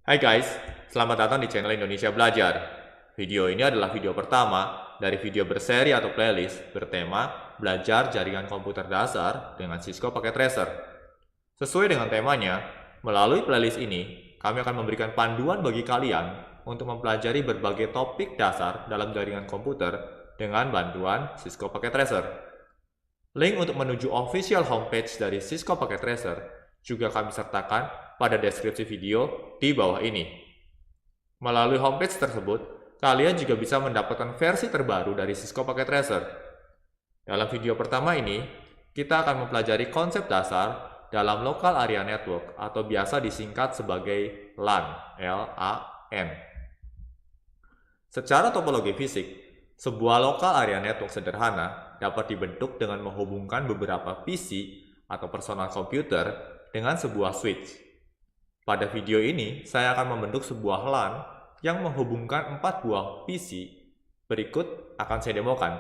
Hai guys, selamat datang di channel Indonesia Belajar. Video ini adalah video pertama dari video berseri atau playlist bertema Belajar Jaringan Komputer Dasar dengan Cisco pakai Tracer. Sesuai dengan temanya, melalui playlist ini, kami akan memberikan panduan bagi kalian untuk mempelajari berbagai topik dasar dalam jaringan komputer dengan bantuan Cisco pakai Tracer. Link untuk menuju official homepage dari Cisco pakai Tracer juga kami sertakan pada deskripsi video di bawah ini. Melalui homepage tersebut, kalian juga bisa mendapatkan versi terbaru dari Cisco pakai Tracer. Dalam video pertama ini, kita akan mempelajari konsep dasar dalam Local Area Network atau biasa disingkat sebagai LAN, L-A-N. Secara topologi fisik, sebuah Local Area Network sederhana dapat dibentuk dengan menghubungkan beberapa PC atau personal komputer dengan sebuah switch. Pada video ini, saya akan membentuk sebuah LAN yang menghubungkan 4 buah PC. Berikut akan saya demokan.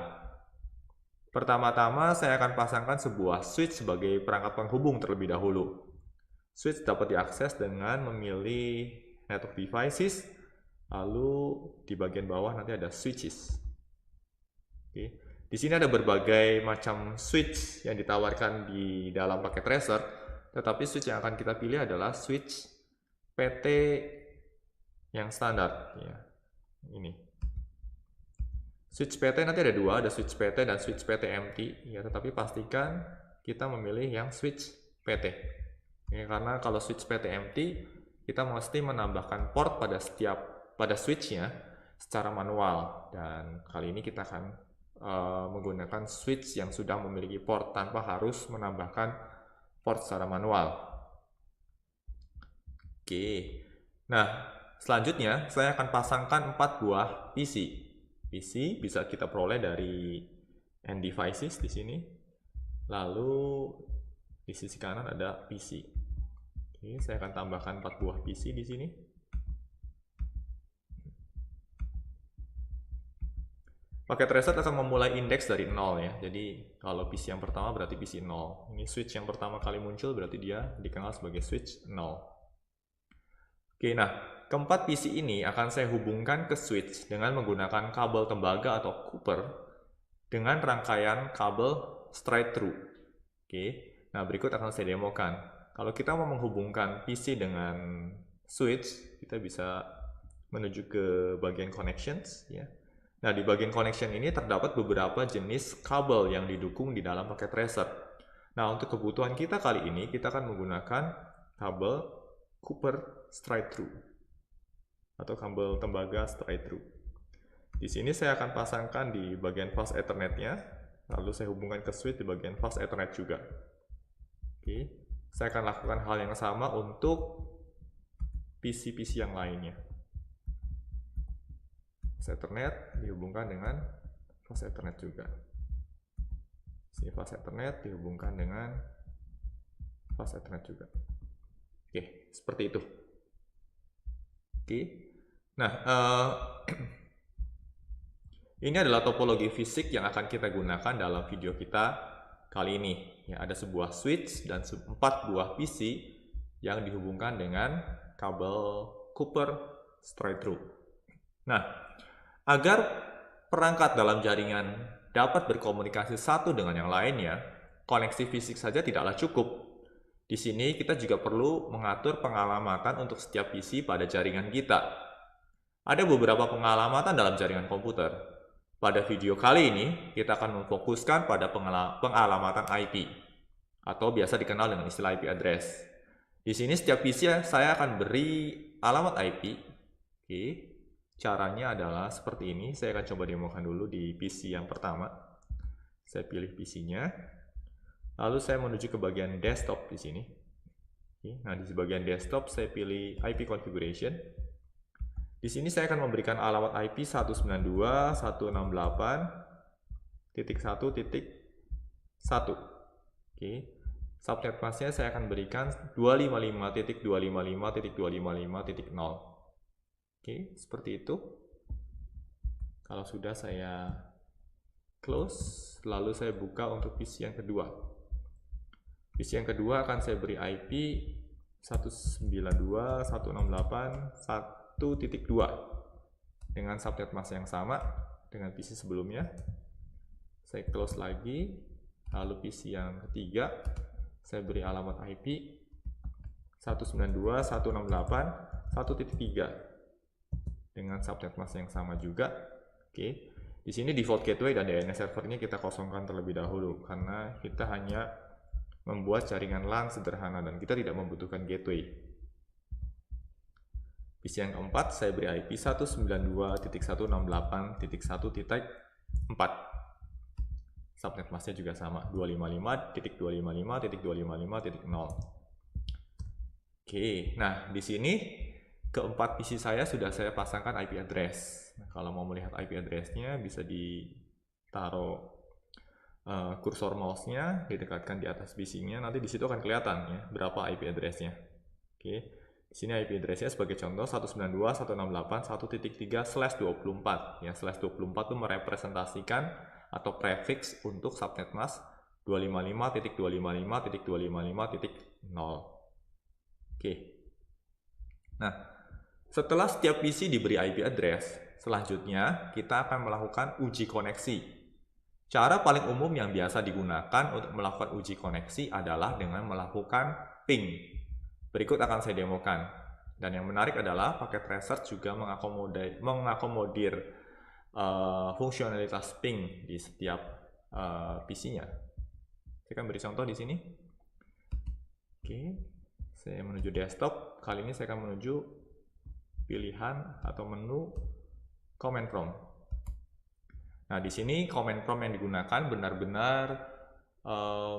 Pertama-tama, saya akan pasangkan sebuah switch sebagai perangkat penghubung terlebih dahulu. Switch dapat diakses dengan memilih Network Devices, lalu di bagian bawah nanti ada Switches. Oke. Di sini ada berbagai macam switch yang ditawarkan di dalam paket tracer, tetapi switch yang akan kita pilih adalah switch PT yang standar. Ya. Ini. Switch PT nanti ada dua, ada switch PT dan switch PT empty. Ya, tetapi pastikan kita memilih yang switch PT. Ya, karena kalau switch PT empty, kita mesti menambahkan port pada switch-nya secara manual. Dan kali ini kita akan menggunakan switch yang sudah memiliki port tanpa harus menambahkan port secara manual. Oke. Nah, selanjutnya saya akan pasangkan 4 buah PC. PC bisa kita peroleh dari end devices di sini. Lalu di sisi kanan ada PC. Oke, saya akan tambahkan 4 buah PC di sini. Paket reset akan memulai indeks dari 0 ya. Jadi kalau PC yang pertama berarti PC 0. Ini switch yang pertama kali muncul berarti dia dikenal sebagai switch 0. Oke, nah keempat PC ini akan saya hubungkan ke switch dengan menggunakan kabel tembaga atau Cooper dengan rangkaian kabel straight through. Oke, nah berikut akan saya demokan. Kalau kita mau menghubungkan PC dengan switch, kita bisa menuju ke bagian connections ya. Nah, di bagian connection ini terdapat beberapa jenis kabel yang didukung di dalam paket tracer. Nah, untuk kebutuhan kita kali ini, kita akan menggunakan kabel Cooper straight through atau kabel tembaga straight through. Di sini saya akan pasangkan di bagian fast Ethernet-nya, lalu saya hubungkan ke switch di bagian fast Ethernet juga. Oke, saya akan lakukan hal yang sama untuk PC-PC yang lainnya. Fast Ethernet dihubungkan dengan fast Ethernet juga. Sini fast Ethernet dihubungkan dengan fast Ethernet juga. Oke, seperti itu. Oke. Nah, ini adalah topologi fisik yang akan kita gunakan dalam video kita kali ini. Ya, ada sebuah switch dan 4 buah PC yang dihubungkan dengan kabel Cooper straight through. Nah, agar perangkat dalam jaringan dapat berkomunikasi satu dengan yang lainnya, koneksi fisik saja tidaklah cukup. Di sini kita juga perlu mengatur pengalamatan untuk setiap PC pada jaringan kita. Ada beberapa pengalamatan dalam jaringan komputer. Pada video kali ini, kita akan memfokuskan pada pengalamatan IP, atau biasa dikenal dengan istilah IP address. Di sini setiap PC saya akan beri alamat IP. Oke. Caranya adalah seperti ini. Saya akan coba demokan dulu di PC yang pertama. Saya pilih PC-nya. Lalu saya menuju ke bagian desktop di sini. Oke, nah, di bagian desktop saya pilih IP configuration. Di sini saya akan memberikan alamat IP 192.168.1.1. Oke. Subnet masknya saya akan berikan 255.255.255.0. Oke, seperti itu. Kalau sudah saya close, lalu saya buka untuk PC yang kedua. PC yang kedua akan saya beri IP 192.168.1.2 dengan subnet mask yang sama dengan PC sebelumnya. Saya close lagi, lalu PC yang ketiga saya beri alamat IP 192.168.1.3 dengan subnet mask yang sama juga. Oke. Di sini default gateway dan DNS servernya kita kosongkan terlebih dahulu karena kita hanya membuat jaringan LAN sederhana dan kita tidak membutuhkan gateway. PC yang keempat saya beri IP 192.168.1.4. Subnet masknya juga sama, 255.255.255.0. Oke, nah di sini keempat PC saya sudah saya pasangkan IP address. Nah, kalau mau melihat IP address-nya bisa ditaruh kursor mouse-nya, didekatkan di atas PC-nya, nanti di situ akan kelihatan ya berapa IP address-nya. Oke, di sini IP address-nya sebagai contoh 192.168.1.3/24 ya, /24 itu merepresentasikan atau prefix untuk subnet mask 255.255.255.0. Oke. Nah, setelah setiap PC diberi IP address, selanjutnya kita akan melakukan uji koneksi. Cara paling umum yang biasa digunakan untuk melakukan uji koneksi adalah dengan melakukan ping. Berikut akan saya demokan. Dan yang menarik adalah paket tracer juga mengakomodir fungsionalitas ping di setiap PC-nya. Saya akan beri contoh di sini. Oke, saya menuju desktop. Kali ini saya akan menuju pilihan atau menu command prompt. Nah, di sini command prompt yang digunakan benar-benar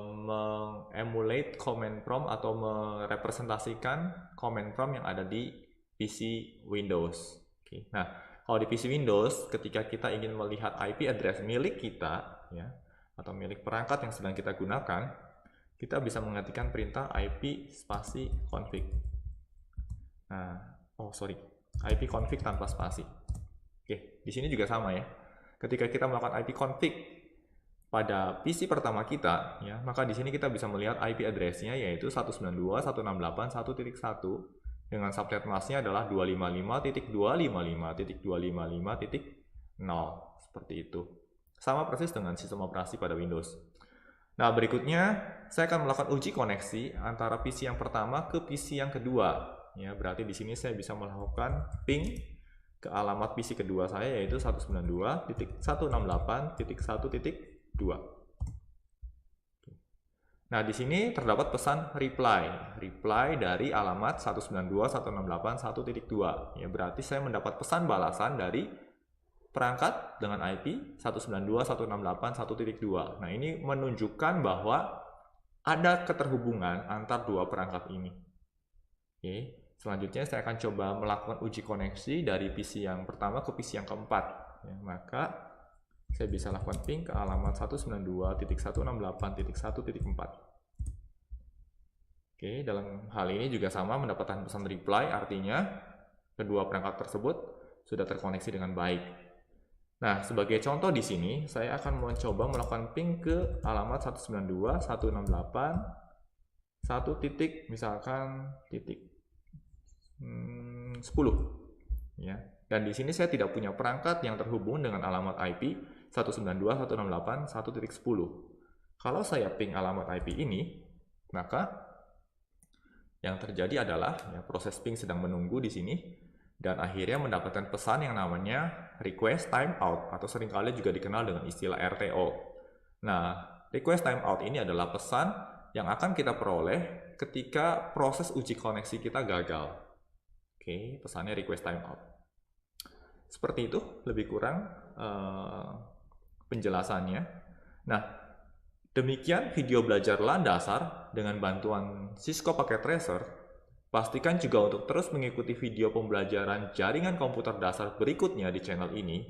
mengemulate command prompt atau merepresentasikan command prompt yang ada di PC Windows. Oke. Nah, kalau di PC Windows, ketika kita ingin melihat IP address milik kita, ya, atau milik perangkat yang sedang kita gunakan, kita bisa mengetikkan perintah IP spasi config. Nah, IP config tanpa spasi. Oke, di sini juga sama ya. Ketika kita melakukan IP config pada PC pertama kita, ya, maka di sini kita bisa melihat IP address-nya yaitu 192.168.1.1 dengan subnet mask-nya adalah 255.255.255.0 seperti itu. Sama persis dengan sistem operasi pada Windows. Nah, berikutnya saya akan melakukan uji koneksi antara PC yang pertama ke PC yang kedua. Ya, berarti di sini saya bisa melakukan ping ke alamat PC kedua saya yaitu 192.168.1.2. Nah, di sini terdapat pesan reply dari alamat 192.168.1.2. Ya, berarti saya mendapat pesan balasan dari perangkat dengan IP 192.168.1.2. Nah, ini menunjukkan bahwa ada keterhubungan antar dua perangkat ini. Oke. Selanjutnya saya akan coba melakukan uji koneksi dari PC yang pertama ke PC yang keempat. Ya, maka saya bisa lakukan ping ke alamat 192.168.1.4. Oke, dalam hal ini juga sama mendapatkan pesan reply, artinya kedua perangkat tersebut sudah terkoneksi dengan baik. Nah, sebagai contoh di sini, saya akan mencoba melakukan ping ke alamat 192.168.1. Misalkan titik 10 ya. Dan di sini saya tidak punya perangkat yang terhubung dengan alamat IP 192.168.1.10. Kalau saya ping alamat IP ini, maka yang terjadi adalah ya, proses ping sedang menunggu di sini dan akhirnya mendapatkan pesan yang namanya request timeout atau seringkali juga dikenal dengan istilah RTO. Nah, request timeout ini adalah pesan yang akan kita peroleh ketika proses uji koneksi kita gagal. Oke, pesannya request timeout. Seperti itu lebih kurang penjelasannya. Nah, demikian video belajar LAN dasar dengan bantuan Cisco Packet Tracer. Pastikan juga untuk terus mengikuti video pembelajaran jaringan komputer dasar berikutnya di channel ini.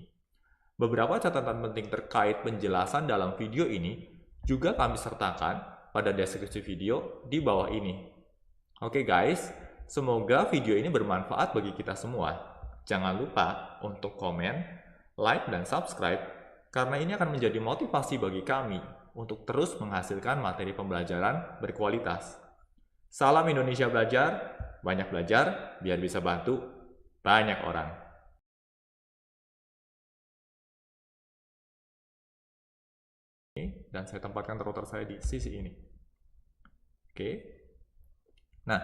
Beberapa catatan penting terkait penjelasan dalam video ini juga kami sertakan pada deskripsi video di bawah ini. Oke guys, semoga video ini bermanfaat bagi kita semua. Jangan lupa untuk komen, like, dan subscribe, karena ini akan menjadi motivasi bagi kami untuk terus menghasilkan materi pembelajaran berkualitas. Salam Indonesia Belajar, banyak belajar biar bisa bantu banyak orang. Dan saya tempatkan router saya di sisi ini. Oke. Nah,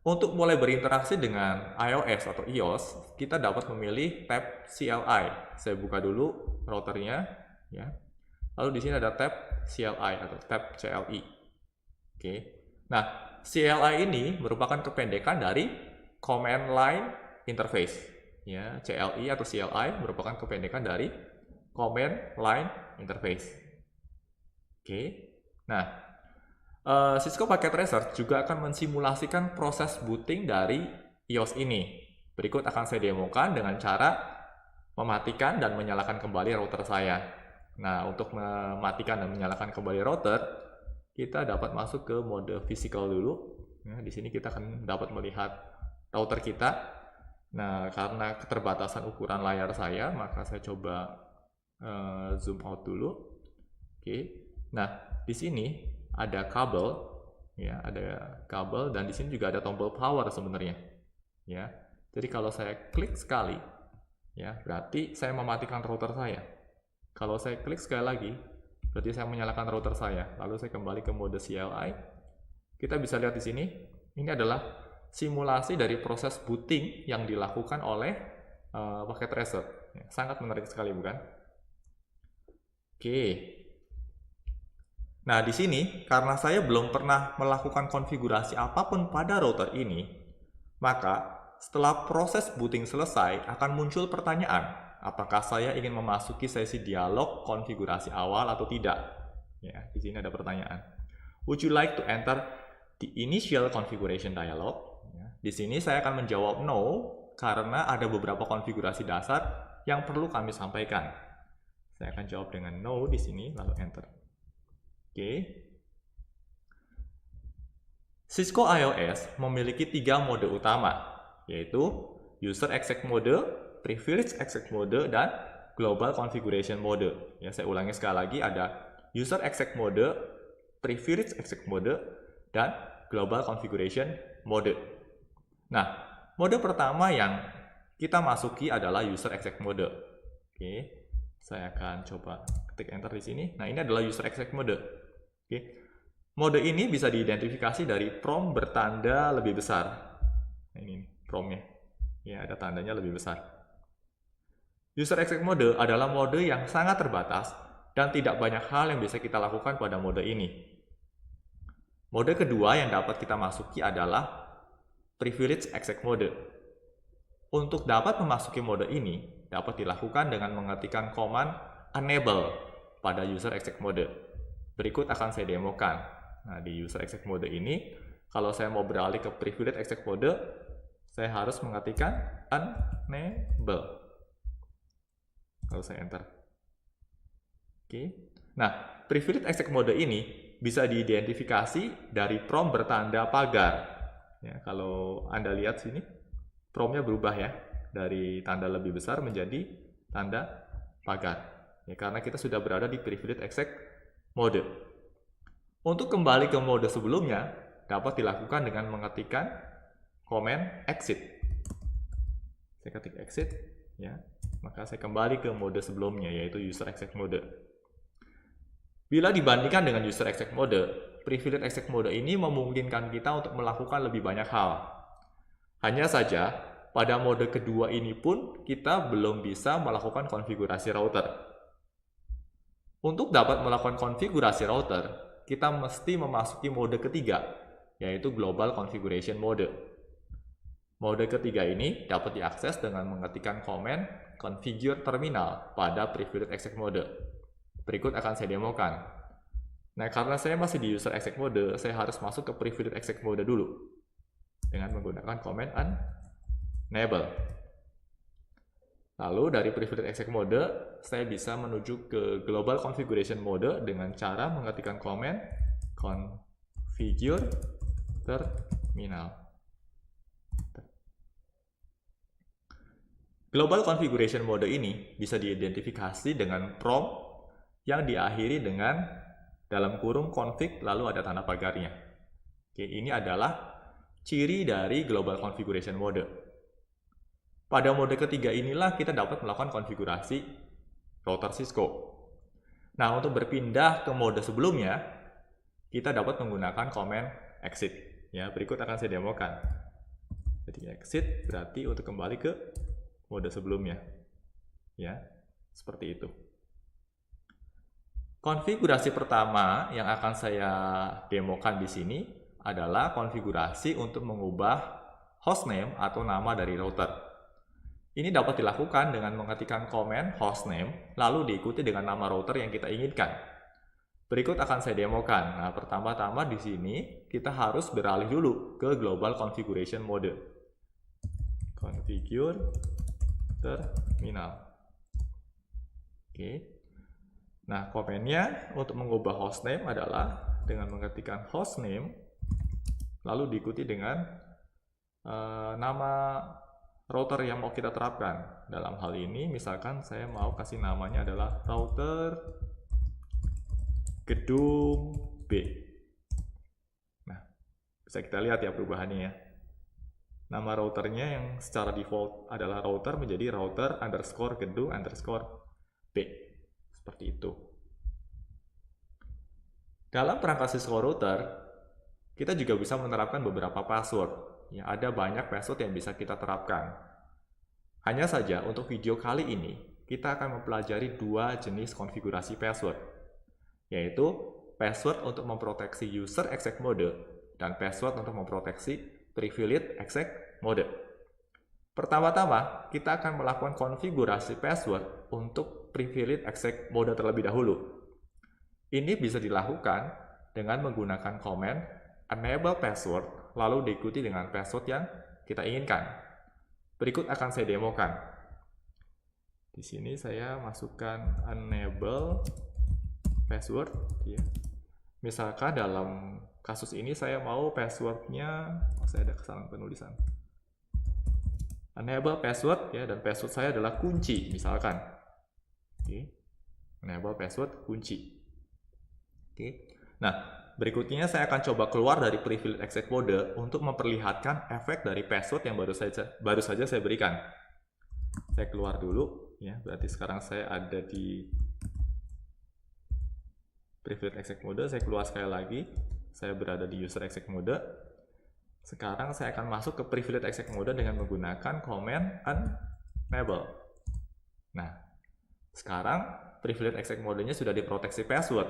untuk mulai berinteraksi dengan iOS atau iOS, kita dapat memilih tab CLI. Saya buka dulu routernya, ya. Lalu di sini ada tab CLI atau tab CLI. Oke. Nah, CLI ini merupakan kependekan dari Command Line Interface. Ya, CLI atau CLI merupakan kependekan dari Command Line Interface. Oke. Nah, Cisco Packet Tracer juga akan mensimulasikan proses booting dari iOS ini. Berikut akan saya demokan dengan cara mematikan dan menyalakan kembali router saya. Nah, untuk mematikan dan menyalakan kembali router, kita dapat masuk ke mode physical dulu. Nah, di sini kita akan dapat melihat router kita. Nah, karena keterbatasan ukuran layar saya, maka saya coba zoom out dulu. Oke. Nah, di sini ada kabel, ya, ada kabel, dan di sini juga ada tombol power sebenarnya, ya. Jadi kalau saya klik sekali, ya, berarti saya mematikan router saya. Kalau saya klik sekali lagi, berarti saya menyalakan router saya. Lalu saya kembali ke mode CLI. Kita bisa lihat di sini, ini adalah simulasi dari proses booting yang dilakukan oleh Packet Tracer. Ya, sangat menarik sekali, bukan? Oke. Nah, di sini, karena saya belum pernah melakukan konfigurasi apapun pada router ini, maka setelah proses booting selesai, akan muncul pertanyaan, apakah saya ingin memasuki sesi dialog konfigurasi awal atau tidak? Ya, di sini ada pertanyaan. Would you like to enter the initial configuration dialog? Ya, di sini saya akan menjawab no, karena ada beberapa konfigurasi dasar yang perlu kami sampaikan. Saya akan jawab dengan no di sini, lalu enter. Oke. Cisco iOS memiliki 3 mode utama, yaitu User Exec Mode, Privilege Exec Mode, dan Global Configuration Mode. Ya, saya ulangi sekali lagi, ada User Exec Mode, Privilege Exec Mode, dan Global Configuration Mode. Nah, mode pertama yang kita masuki adalah User Exec Mode. Oke, saya akan coba ketik enter di sini. Nah, ini adalah User Exec Mode. Oke. Mode ini bisa diidentifikasi dari prompt bertanda lebih besar. Nah, ini promptnya. Ya, ada tandanya lebih besar. User Exec Mode adalah mode yang sangat terbatas dan tidak banyak hal yang bisa kita lakukan pada mode ini. Mode kedua yang dapat kita masuki adalah Privilege Exec Mode. Untuk dapat memasuki mode ini, dapat dilakukan dengan mengetikkan command enable pada User Exec Mode. Berikut akan saya demokan. Nah, di User Exec Mode ini, kalau saya mau beralih ke Privilege Exec Mode, saya harus mengetikkan enable. Lalu saya enter. Oke. Nah, Privilege Exec Mode ini bisa diidentifikasi dari prompt bertanda pagar. Ya, kalau Anda lihat sini, promptnya berubah ya, dari tanda lebih besar menjadi tanda pagar. Ya, karena kita sudah berada di Privilege Exec Mode. Untuk kembali ke mode sebelumnya, dapat dilakukan dengan mengetikkan command exit. Saya ketik exit, ya, maka saya kembali ke mode sebelumnya, yaitu User Exec Mode. Bila dibandingkan dengan User Exec Mode, Privilege Exec Mode ini memungkinkan kita untuk melakukan lebih banyak hal. Hanya saja, pada mode kedua ini pun kita belum bisa melakukan konfigurasi router. Untuk dapat melakukan konfigurasi router, kita mesti memasuki mode ketiga, yaitu Global Configuration Mode. Mode ketiga ini dapat diakses dengan mengetikkan command configure terminal pada Privilege Exec Mode. Berikut akan saya demokan. Nah, karena saya masih di User Exec Mode, saya harus masuk ke Privilege Exec Mode dulu dengan menggunakan command enable. Lalu dari Privilege Exec Mode, saya bisa menuju ke Global Configuration Mode dengan cara mengetikkan command configure terminal. Global Configuration Mode ini bisa diidentifikasi dengan prompt yang diakhiri dengan dalam kurung config lalu ada tanda pagarnya. Oke, ini adalah ciri dari Global Configuration Mode. Pada mode ketiga inilah kita dapat melakukan konfigurasi router Cisco. Nah, untuk berpindah ke mode sebelumnya, kita dapat menggunakan command exit. Ya, berikut akan saya demokan. Jadi exit berarti untuk kembali ke mode sebelumnya. Ya, seperti itu. Konfigurasi pertama yang akan saya demokan di sini adalah konfigurasi untuk mengubah hostname atau nama dari router. Ini dapat dilakukan dengan mengetikkan command hostname, lalu diikuti dengan nama router yang kita inginkan. Berikut akan saya demokan. Nah, pertama-tama di sini kita harus beralih dulu ke Global Configuration Mode. Configure terminal. Oke. Nah, command-nya untuk mengubah hostname adalah dengan mengetikkan hostname, lalu diikuti dengan nama router yang mau kita terapkan. Dalam hal ini, misalkan saya mau kasih namanya adalah router gedung B. Nah, bisa kita lihat ya perubahannya ya. Nama routernya yang secara default adalah router menjadi router underscore gedung underscore B. Seperti itu. Dalam perangkat Cisco router, kita juga bisa menerapkan beberapa password. Ya, ada banyak password yang bisa kita terapkan. Hanya saja untuk video kali ini, kita akan mempelajari dua jenis konfigurasi password, yaitu password untuk memproteksi user exec mode dan password untuk memproteksi privileged exec mode. Pertama-tama, kita akan melakukan konfigurasi password untuk privileged exec mode terlebih dahulu. Ini bisa dilakukan dengan menggunakan command enable password lalu diikuti dengan password yang kita inginkan. Berikut akan saya demokan. Di sini saya masukkan enable password. Ya. Misalkan dalam kasus ini saya mau passwordnya, saya ada kesalahan penulisan. Enable password ya, dan password saya adalah kunci, misalkan. Oke. Enable password kunci. Oke. Nah, berikutnya saya akan coba keluar dari privileged exec mode untuk memperlihatkan efek dari password yang baru saja saya berikan. Saya keluar dulu, ya. Berarti sekarang saya ada di privileged exec mode. Saya keluar sekali lagi. Saya berada di user exec mode. Sekarang saya akan masuk ke privileged exec mode dengan menggunakan command enable. Nah, sekarang privileged exec modenya sudah diproteksi password.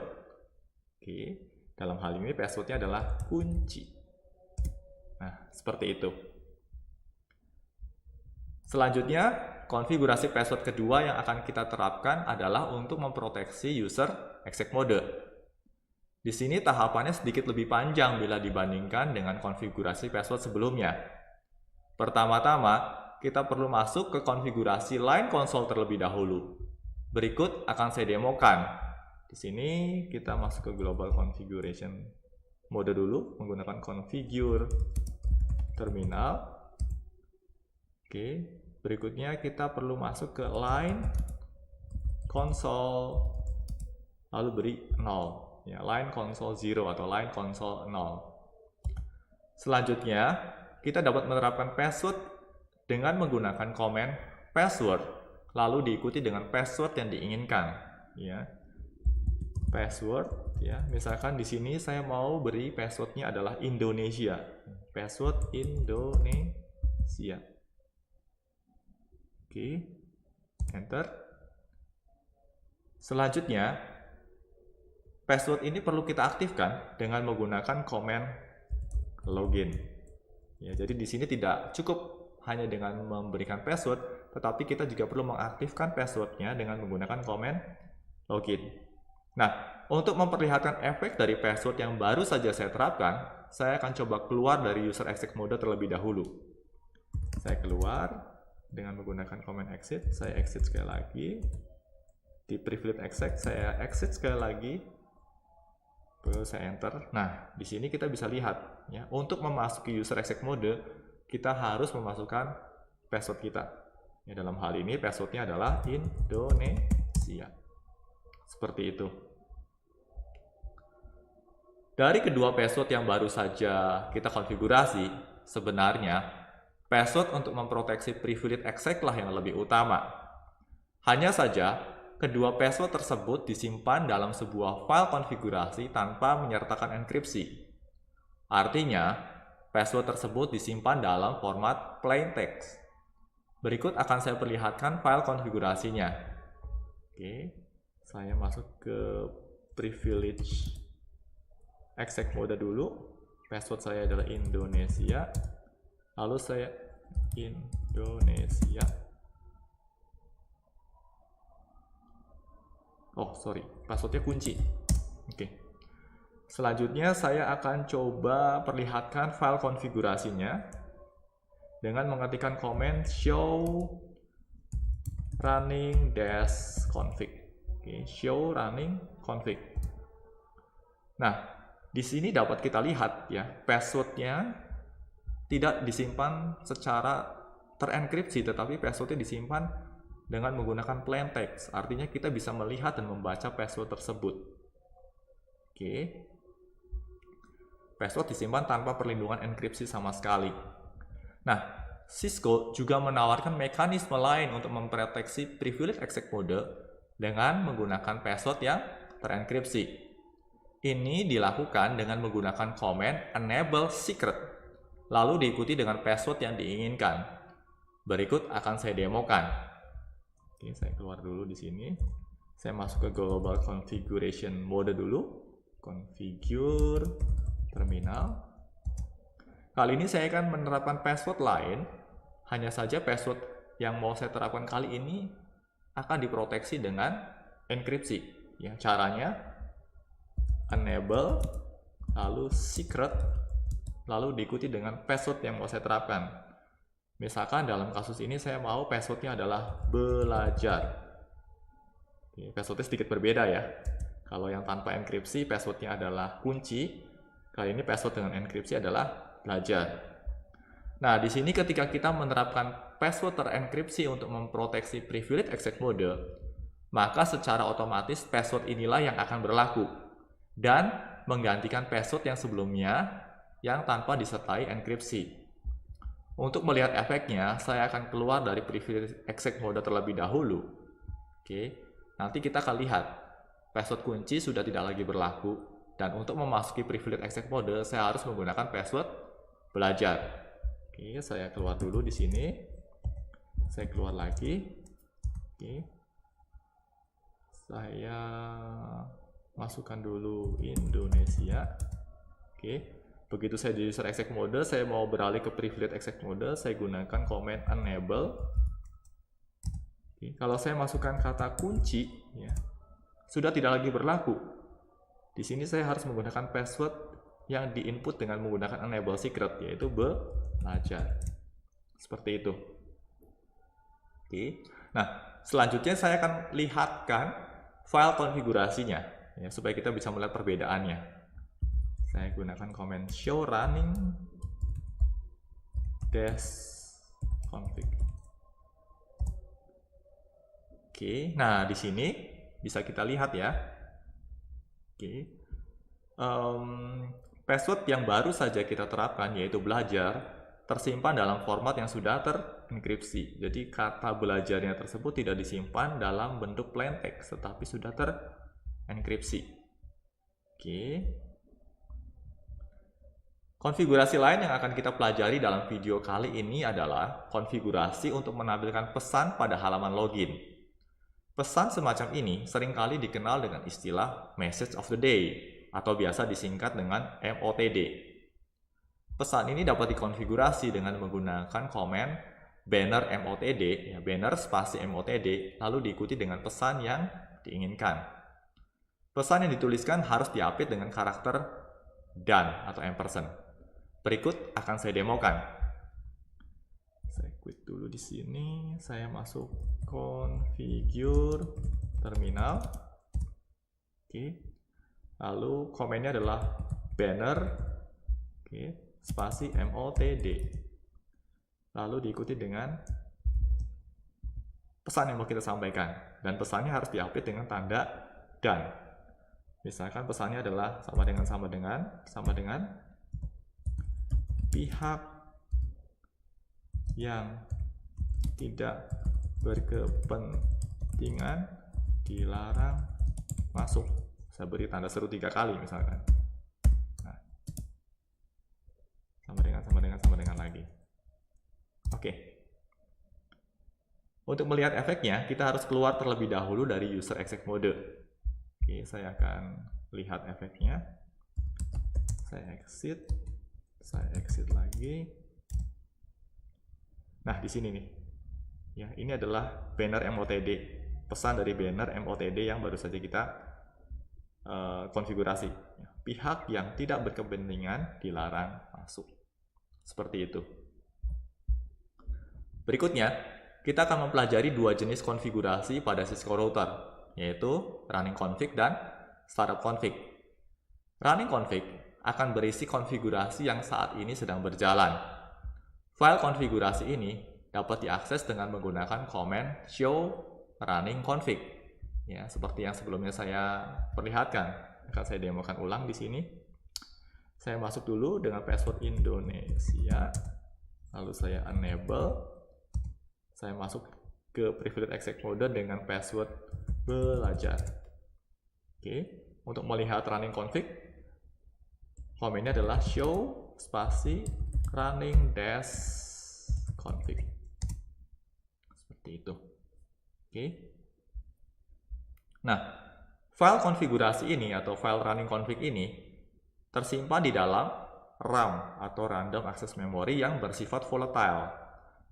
Oke, dalam hal ini passwordnya adalah kunci. Nah, seperti itu. Selanjutnya, konfigurasi password kedua yang akan kita terapkan adalah untuk memproteksi user exec mode. Di sini tahapannya sedikit lebih panjang bila dibandingkan dengan konfigurasi password sebelumnya. Pertama-tama, kita perlu masuk ke konfigurasi line console terlebih dahulu. Berikut akan saya demokan. Di sini kita masuk ke Global Configuration Mode dulu, menggunakan configure terminal. Oke, berikutnya kita perlu masuk ke line console, lalu beri 0. Ya, line console 0 atau line console 0. Selanjutnya, kita dapat menerapkan password dengan menggunakan command password, lalu diikuti dengan password yang diinginkan. Ya. Password, ya. Misalkan di sini saya mau beri passwordnya adalah Indonesia. Password Indonesia. Oke, enter. Selanjutnya, password ini perlu kita aktifkan dengan menggunakan command login. Ya, jadi di sini tidak cukup hanya dengan memberikan password, tetapi kita juga perlu mengaktifkan passwordnya dengan menggunakan command login. Nah, untuk memperlihatkan efek dari password yang baru saja saya terapkan, saya akan coba keluar dari user exec mode terlebih dahulu. Saya keluar dengan menggunakan command exit, saya exit sekali lagi. Di privileged exec, saya exit sekali lagi. Lalu saya enter. Nah, di sini kita bisa lihat, ya, untuk memasuki user exec mode, kita harus memasukkan password kita. Ya, dalam hal ini passwordnya adalah Indonesia. Seperti itu. Dari kedua password yang baru saja kita konfigurasi, sebenarnya password untuk memproteksi privilege access lah yang lebih utama. Hanya saja, kedua password tersebut disimpan dalam sebuah file konfigurasi tanpa menyertakan enkripsi. Artinya, password tersebut disimpan dalam format plain text. Berikut akan saya perlihatkan file konfigurasinya. Oke, saya masuk ke privilege access mode dulu. Password saya adalah Indonesia. Lalu saya Indonesia. Oh, sorry, passwordnya kunci. Oke. Selanjutnya saya akan coba perlihatkan file konfigurasinya dengan mengetikkan komen show running dash config. Oke, show running config. Nah, di sini dapat kita lihat ya, passwordnya tidak disimpan secara terenkripsi, tetapi passwordnya disimpan dengan menggunakan plain text. Artinya kita bisa melihat dan membaca password tersebut. Oke. Password disimpan tanpa perlindungan enkripsi sama sekali. Nah, Cisco juga menawarkan mekanisme lain untuk memproteksi privilege access mode dengan menggunakan password yang terenkripsi. Ini dilakukan dengan menggunakan command enable secret, lalu diikuti dengan password yang diinginkan. Berikut akan saya demokan. Oke, saya keluar dulu di sini. Saya masuk ke global configuration mode dulu. Configure terminal. Kali ini saya akan menerapkan password lain. Hanya saja password yang mau saya terapkan kali ini akan diproteksi dengan enkripsi. Ya, caranya enable, lalu secret, lalu diikuti dengan password yang mau saya terapkan. Misalkan dalam kasus ini saya mau passwordnya adalah belajar. Oke, passwordnya sedikit berbeda ya. Kalau yang tanpa enkripsi passwordnya adalah kunci. Kali ini password dengan enkripsi adalah belajar. Nah, di sini ketika kita menerapkan password terenkripsi untuk memproteksi privilege access mode, maka secara otomatis password inilah yang akan berlaku dan menggantikan password yang sebelumnya yang tanpa disertai enkripsi. Untuk melihat efeknya, saya akan keluar dari privilege access mode terlebih dahulu. Oke, nanti kita akan lihat password kunci sudah tidak lagi berlaku, dan untuk memasuki privilege access mode, saya harus menggunakan password belajar. Oke, saya keluar dulu di sini. Saya keluar lagi. Oke, saya masukkan dulu Indonesia. Oke. Begitu saya di user access mode, saya mau beralih ke privilege access mode, saya gunakan command enable. Oke, kalau saya masukkan kata kunci, ya, sudah tidak lagi berlaku. Di sini saya harus menggunakan password yang diinput dengan menggunakan enable secret, yaitu belajar. Seperti itu. Oke. Nah, selanjutnya saya akan lihatkan file konfigurasinya, ya, supaya kita bisa melihat perbedaannya. Saya gunakan command show running dash config. Oke, nah di sini bisa kita lihat ya. Oke, password yang baru saja kita terapkan yaitu belajar tersimpan dalam format yang sudah terenkripsi. Jadi kata belajarnya tersebut tidak disimpan dalam bentuk plain text, tetapi sudah terenkripsi. Oke. Konfigurasi lain yang akan kita pelajari dalam video kali ini adalah konfigurasi untuk menampilkan pesan pada halaman login. Pesan semacam ini seringkali dikenal dengan istilah Message of the Day atau biasa disingkat dengan MOTD. Pesan ini dapat dikonfigurasi dengan menggunakan komen banner MOTD, ya, banner spasi MOTD, lalu diikuti dengan pesan yang diinginkan. Pesan yang dituliskan harus diapit dengan karakter dan atau ampersand. Berikut akan saya demokan. Saya quit dulu di sini. Saya masuk configure terminal. Oke. Lalu komennya adalah banner. Oke, spasi MOTD. Lalu diikuti dengan pesan yang mau kita sampaikan. Dan pesannya harus diapit dengan tanda dan. Misalkan pesannya adalah sama dengan pihak yang tidak berkepentingan dilarang masuk. Saya beri tanda seru 3 kali misalkan. Nah, sama dengan lagi. Oke. Untuk melihat efeknya, kita harus keluar terlebih dahulu dari user exec mode. Oke, saya akan lihat efeknya. Saya exit lagi. Nah, di sini nih. Ya, ini adalah banner MOTD. Pesan dari banner MOTD yang baru saja kita konfigurasi. Pihak yang tidak berkepentingan dilarang masuk. Seperti itu. Berikutnya, kita akan mempelajari 2 jenis konfigurasi pada Cisco router, yaitu running config dan startup config. Running config akan berisi konfigurasi yang saat ini sedang berjalan. File konfigurasi ini dapat diakses dengan menggunakan command show running config. Ya, seperti yang sebelumnya saya perlihatkan. Akan saya demokan ulang di sini. Saya masuk dulu dengan password Indonesia. Lalu saya enable. Saya masuk ke privilege exec mode dengan password belajar. Oke, untuk melihat running config, command-nya adalah show spasi running dash config. Seperti itu. Oke. Nah, file konfigurasi ini atau file running config ini tersimpan di dalam RAM atau random access memory yang bersifat volatile.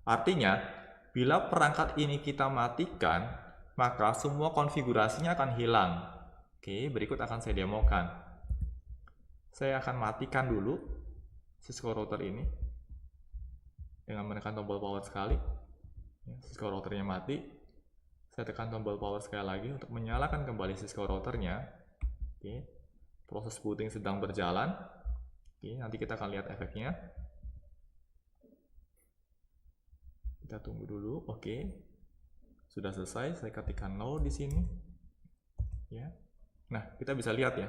Artinya, bila perangkat ini kita matikan, maka semua konfigurasinya akan hilang. Oke, berikut akan saya demokan. Saya akan matikan dulu Cisco router ini dengan menekan tombol power sekali. Cisco routernya mati. Saya tekan tombol power sekali lagi untuk menyalakan kembali Cisco routernya. Oke, proses booting sedang berjalan. Oke, nanti kita akan lihat efeknya. Kita tunggu dulu. Oke, sudah selesai. Saya ketikkan no di sini. Ya, nah kita bisa lihat ya,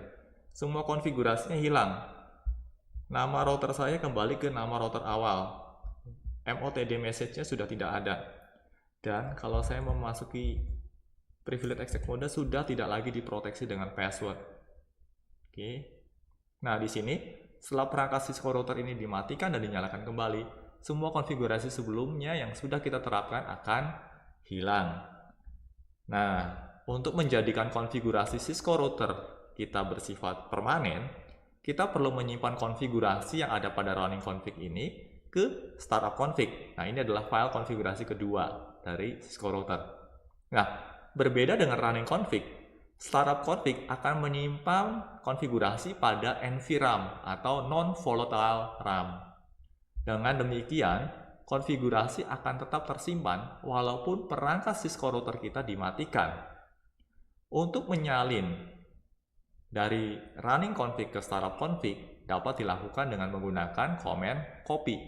semua konfigurasinya hilang. Nama router saya kembali ke nama router awal. MOTD message-nya sudah tidak ada. Dan kalau saya memasuki privilege exec mode sudah tidak lagi diproteksi dengan password. Oke. Nah, di sini setelah perangkat Cisco router ini dimatikan dan dinyalakan kembali, semua konfigurasi sebelumnya yang sudah kita terapkan akan hilang. Nah, untuk menjadikan konfigurasi Cisco router kita bersifat permanen, kita perlu menyimpan konfigurasi yang ada pada running config ini ke startup config. Nah, ini adalah file konfigurasi kedua dari Cisco router. Nah, berbeda dengan running config, startup config akan menyimpan konfigurasi pada NVRAM atau non-volatile RAM. Dengan demikian, konfigurasi akan tetap tersimpan walaupun perangkat Cisco router kita dimatikan. Untuk menyalin dari running config ke startup config dapat dilakukan dengan menggunakan command copy.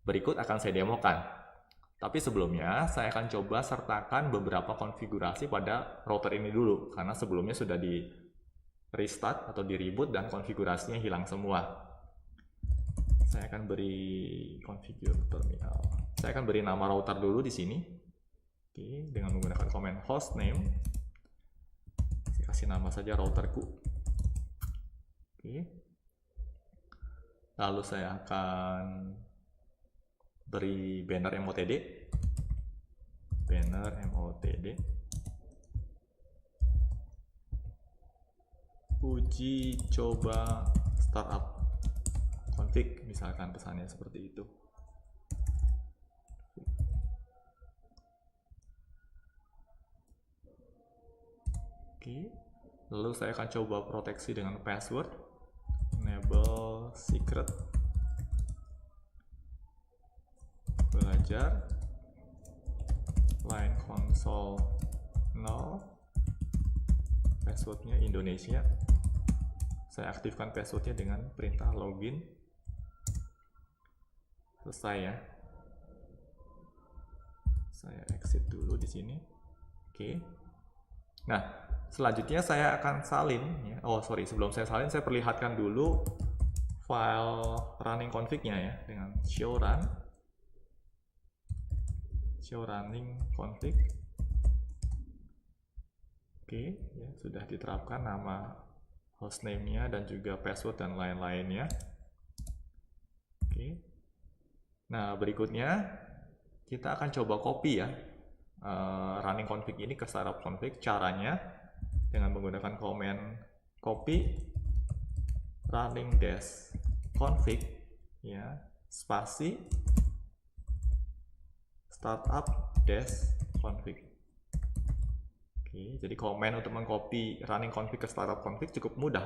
Berikut akan saya demokan. Tapi sebelumnya, saya akan coba sertakan beberapa konfigurasi pada router ini dulu, karena sebelumnya sudah di restart atau di reboot dan konfigurasinya hilang semua. Saya akan beri configure terminal. Saya akan beri nama router dulu di sini. Oke, dengan menggunakan command hostname. Saya kasih nama saja routerku. Oke. Lalu saya akan beri banner MOTD. Banner MOTD. Uji coba startup config, misalkan pesannya seperti itu. Oke. Lalu saya akan coba proteksi dengan password. Enable secret. Belajar line console 0, passwordnya Indonesia. Saya aktifkan passwordnya dengan perintah login. Selesai ya. Saya exit dulu di sini. Oke. Nah, selanjutnya saya akan salin ya. Sebelum saya salin saya perlihatkan dulu file running config-nya ya dengan show run. show running config. Oke, ya, sudah diterapkan nama hostname-nya dan juga password dan lain-lainnya. Oke. Nah, berikutnya kita akan coba copy ya running config ini ke startup config. Caranya dengan menggunakan komen copy running dash config ya, spasi startup dash config. Oke, jadi komen untuk mengcopy running config ke startup config cukup mudah.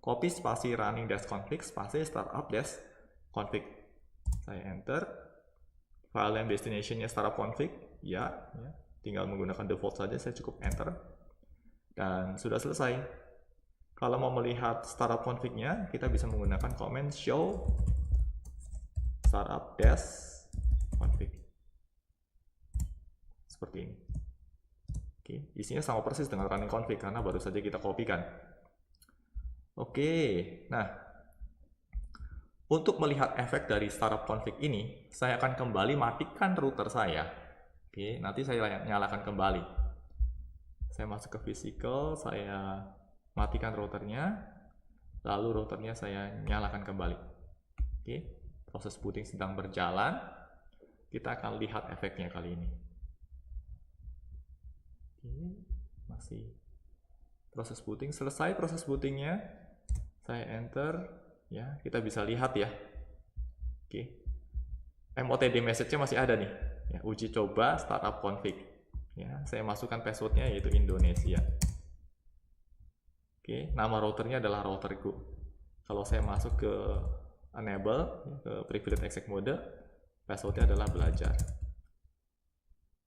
Copy spasi running dash config spasi startup dash config. Saya enter. File and destination-nya startup config. Ya, tinggal menggunakan default saja, saya cukup enter. Dan sudah selesai. Kalau mau melihat startup config-nya, kita bisa menggunakan komen show startup dash config. Seperti ini. Oke, isinya sama persis dengan running config karena baru saja kita copy kan. Oke, nah untuk melihat efek dari startup config ini, saya akan kembali matikan router saya. Oke, nanti saya nyalakan kembali. Saya masuk ke physical, saya matikan routernya, lalu routernya saya nyalakan kembali. Oke, proses booting sedang berjalan. Kita akan lihat efeknya kali ini. Masih proses booting. Selesai proses bootingnya, saya enter ya, kita bisa lihat ya. Oke, MOTD message-nya masih ada nih ya, uji coba startup config ya. Saya masukkan passwordnya yaitu Indonesia. Oke, nama routernya adalah routerku. Kalau saya masuk ke enable ke privilege exec mode, passwordnya adalah belajar.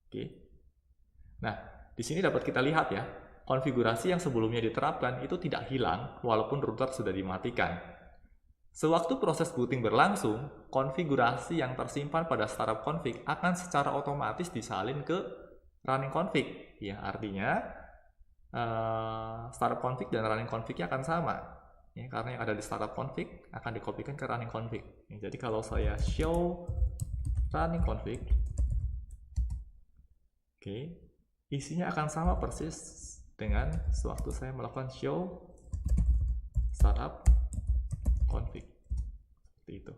Oke, nah di sini dapat kita lihat ya, konfigurasi yang sebelumnya diterapkan itu tidak hilang walaupun router sudah dimatikan. Sewaktu proses booting berlangsung, konfigurasi yang tersimpan pada startup config akan secara otomatis disalin ke running config. Ya, artinya startup config dan running config-nya akan sama. Ya, karena yang ada di startup config akan dikopikan ke running config. Ya, jadi kalau saya show running config, oke, isinya akan sama persis dengan sewaktu saya melakukan show startup config. Seperti itu.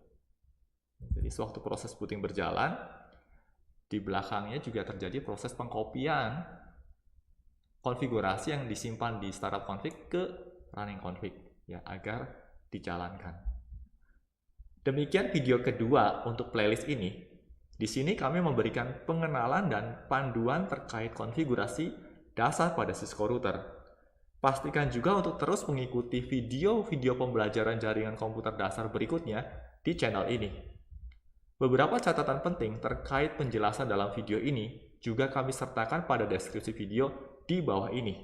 Jadi sewaktu proses booting berjalan, di belakangnya juga terjadi proses pengkopian konfigurasi yang disimpan di startup config ke running config ya, agar dijalankan. Demikian video kedua untuk playlist ini. Di sini kami memberikan pengenalan dan panduan terkait konfigurasi dasar pada Cisco router. Pastikan juga untuk terus mengikuti video-video pembelajaran jaringan komputer dasar berikutnya di channel ini. Beberapa catatan penting terkait penjelasan dalam video ini juga kami sertakan pada deskripsi video di bawah ini.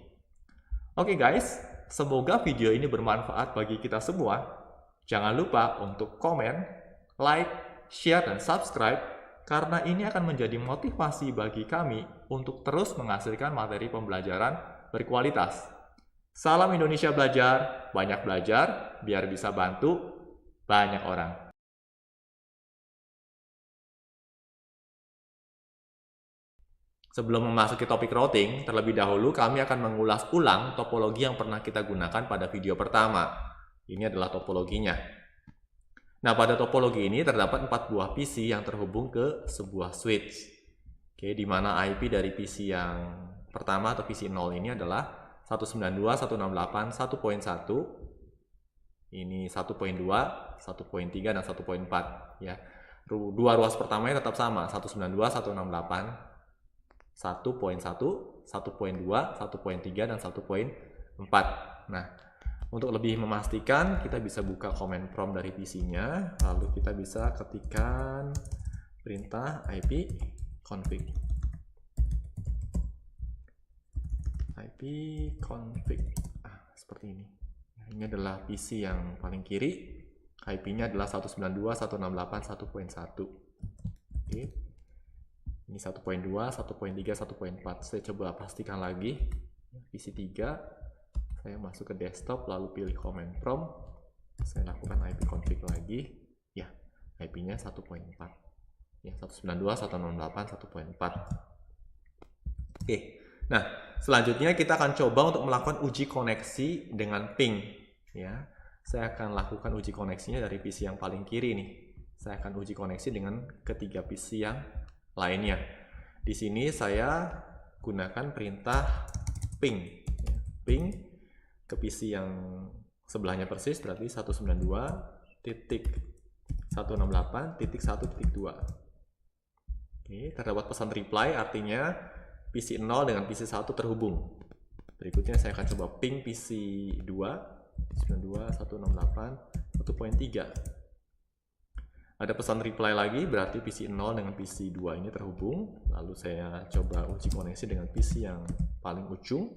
Oke guys, semoga video ini bermanfaat bagi kita semua. Jangan lupa untuk komen, like, share, dan subscribe karena ini akan menjadi motivasi bagi kami untuk terus menghasilkan materi pembelajaran berkualitas. Salam Indonesia Belajar, banyak belajar, biar bisa bantu banyak orang. Sebelum memasuki topik routing, terlebih dahulu kami akan mengulas ulang topologi yang pernah kita gunakan pada video pertama. Ini adalah topologinya. Nah, pada topologi ini terdapat 4 buah PC yang terhubung ke sebuah switch. Oke, di mana IP dari PC yang pertama atau PC 0 ini adalah 192.168.1.1. Ini 1.2, 1.3, dan 1.4 ya. Dua ruas pertamanya tetap sama, 192.168.1.1, 1.2, 1.3, dan 1.4. Nah, untuk lebih memastikan, kita bisa buka command prompt dari PC-nya, lalu kita bisa ketikkan perintah ipconfig. ipconfig. Seperti ini. Ini adalah PC yang paling kiri. IP-nya adalah 192.168.1.1. Oke. Ini 1.2, 1.3, 1.4. Saya coba pastikan lagi. PC 3. Saya masuk ke desktop, lalu pilih command prompt. Saya lakukan ipconfig lagi. Ya, IP-nya 1.4. Ya, 192.168.1.4. Oke. Nah, selanjutnya kita akan coba untuk melakukan uji koneksi dengan ping. Ya, saya akan lakukan uji koneksinya dari PC yang paling kiri nih. Saya akan uji koneksi dengan ketiga PC yang lainnya. Di sini saya gunakan perintah ping. Ya, ping ke PC yang sebelahnya persis, berarti 192.168.1.2. Oke, terdapat pesan reply, artinya PC 0 dengan PC 1 terhubung. Berikutnya saya akan coba ping PC 2, 192.168.1.3. Ada pesan reply lagi, berarti PC 0 dengan PC 2 ini terhubung. Lalu saya coba uji koneksi dengan PC yang paling ujung,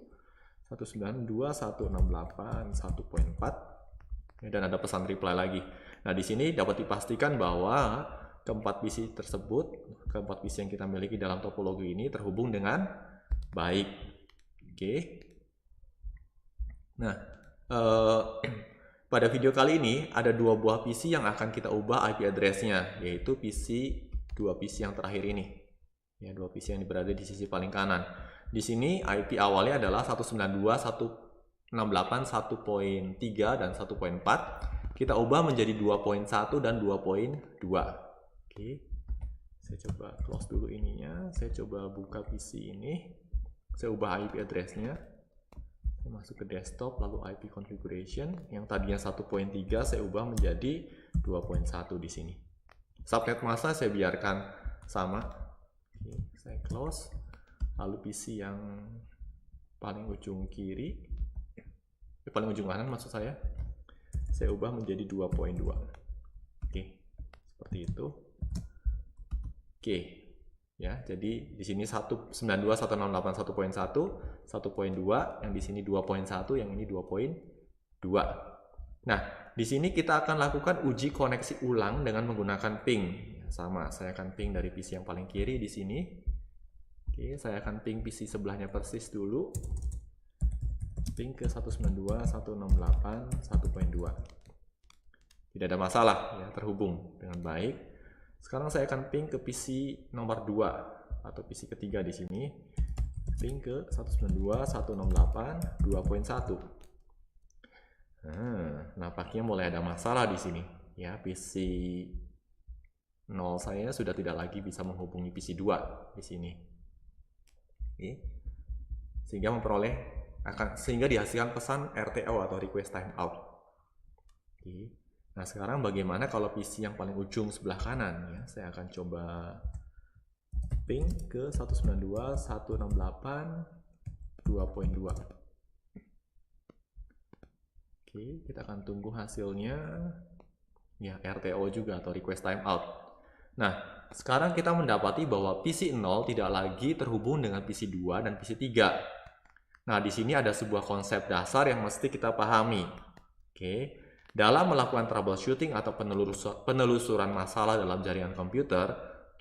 192.168.1.4. Dan ada pesan reply lagi. Nah, di sini dapat dipastikan bahwa keempat PC tersebut, keempat PC yang kita miliki dalam topologi ini terhubung dengan baik. Oke. Nah, pada video kali ini ada dua buah PC yang akan kita ubah IP address-nya, yaitu dua PC yang terakhir ini. Ya, dua PC yang berada di sisi paling kanan. Di sini IP awalnya adalah 192.168.1.3 dan 1.4. Kita ubah menjadi 2.1 dan 2.2. Oke, saya coba close dulu ininya. Saya coba buka PC ini. Saya ubah IP address-nya. Saya masuk ke desktop, lalu IP configuration. Yang tadinya 1.3 saya ubah menjadi 2.1 di sini. Subnet mask saya biarkan sama. Oke, saya close. Lalu PC yang paling ujung kiri, paling ujung kanan maksud saya ubah menjadi 2.2. Oke, seperti itu. Oke, ya, jadi di sini 192.168.1.1, 1.2, yang di sini 2.1, yang ini 2.2. Nah, di sini kita akan lakukan uji koneksi ulang dengan menggunakan ping. Sama, saya akan ping dari PC yang paling kiri di sini. Oke, saya akan ping PC sebelahnya persis dulu. Ping ke 192.168.1.2. Tidak ada masalah, ya, terhubung dengan baik. Sekarang saya akan ping ke PC nomor 2 atau PC ketiga di sini. Ping ke 192.168.2.1. Nah, nampaknya mulai ada masalah di sini. Ya, PC 0 saya sudah tidak lagi bisa menghubungi PC 2 di sini. Oke. Sehingga dihasilkan pesan RTO atau request timeout. Oke. Nah, sekarang bagaimana kalau PC yang paling ujung sebelah kanan? Ya, saya akan coba ping ke 192.168.2.2. Oke, kita akan tunggu hasilnya. Ya, RTO juga atau request timeout. Nah, sekarang kita mendapati bahwa PC 0 tidak lagi terhubung dengan PC 2 dan PC 3. Nah, di sini ada sebuah konsep dasar yang mesti kita pahami. Oke. Dalam melakukan troubleshooting atau penelusuran masalah dalam jaringan komputer,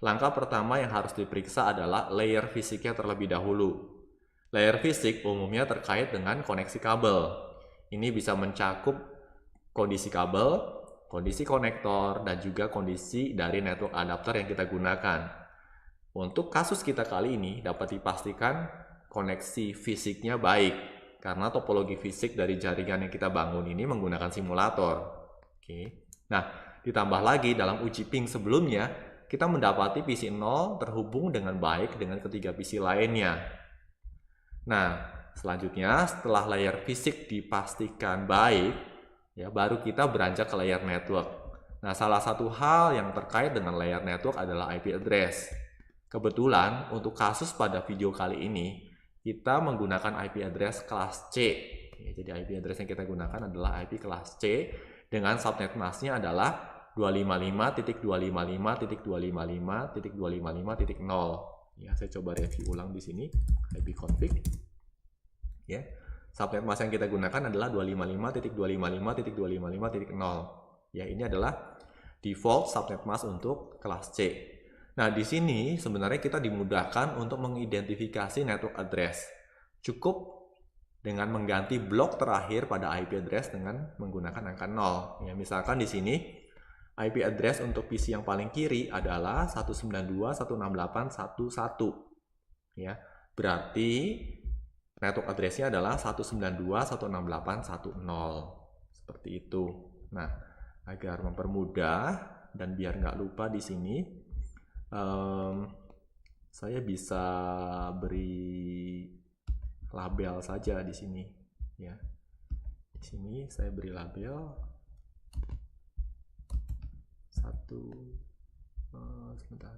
langkah pertama yang harus diperiksa adalah layer fisiknya terlebih dahulu. Layer fisik umumnya terkait dengan koneksi kabel. Ini bisa mencakup kondisi kabel, kondisi konektor, dan juga kondisi dari network adapter yang kita gunakan. Untuk kasus kita kali ini dapat dipastikan koneksi fisiknya baik. Karena topologi fisik dari jaringan yang kita bangun ini menggunakan simulator. Oke. Nah, ditambah lagi dalam uji ping sebelumnya, kita mendapati PC 0 terhubung dengan baik dengan ketiga PC lainnya. Nah, selanjutnya setelah layer fisik dipastikan baik, ya, baru kita beranjak ke layer network. Nah, salah satu hal yang terkait dengan layer network adalah IP address. Kebetulan untuk kasus pada video kali ini, kita menggunakan IP address kelas C. Ya, jadi IP address yang kita gunakan adalah IP kelas C dengan subnet masknya adalah 255.255.255.255.0. Ya, saya coba review ulang di sini IP config. Ya, subnet mask yang kita gunakan adalah 255.255.255.0. Ya, ini adalah default subnet mask untuk kelas C. Nah, di sini sebenarnya kita dimudahkan untuk mengidentifikasi network address. Cukup dengan mengganti blok terakhir pada IP address dengan menggunakan angka 0. Ya, misalkan di sini IP address untuk PC yang paling kiri adalah 192.168.1.1 ya. Berarti network address-nya adalah 192.168.1.0 seperti itu. Nah, agar mempermudah dan biar nggak lupa di sini, saya bisa beri label saja di sini ya. Di sini saya beri label sebentar,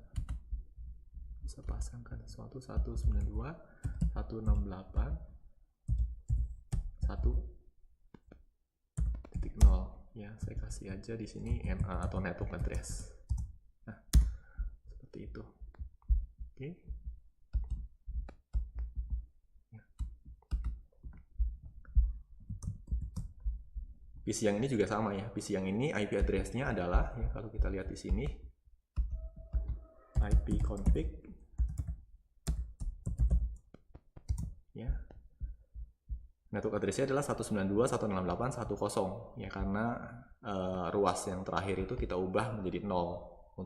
bisa pasangkan sesuatu 192.168.1.0 ya. Saya kasih aja di sini NA atau network address. Nah, seperti itu. Oke. PC yang ini juga sama ya. PC yang ini IP address-nya adalah ya, kalau kita lihat di sini IP config ya. Network address-nya adalah 192.168.1.0 ya, karena ruas yang terakhir itu kita ubah menjadi 0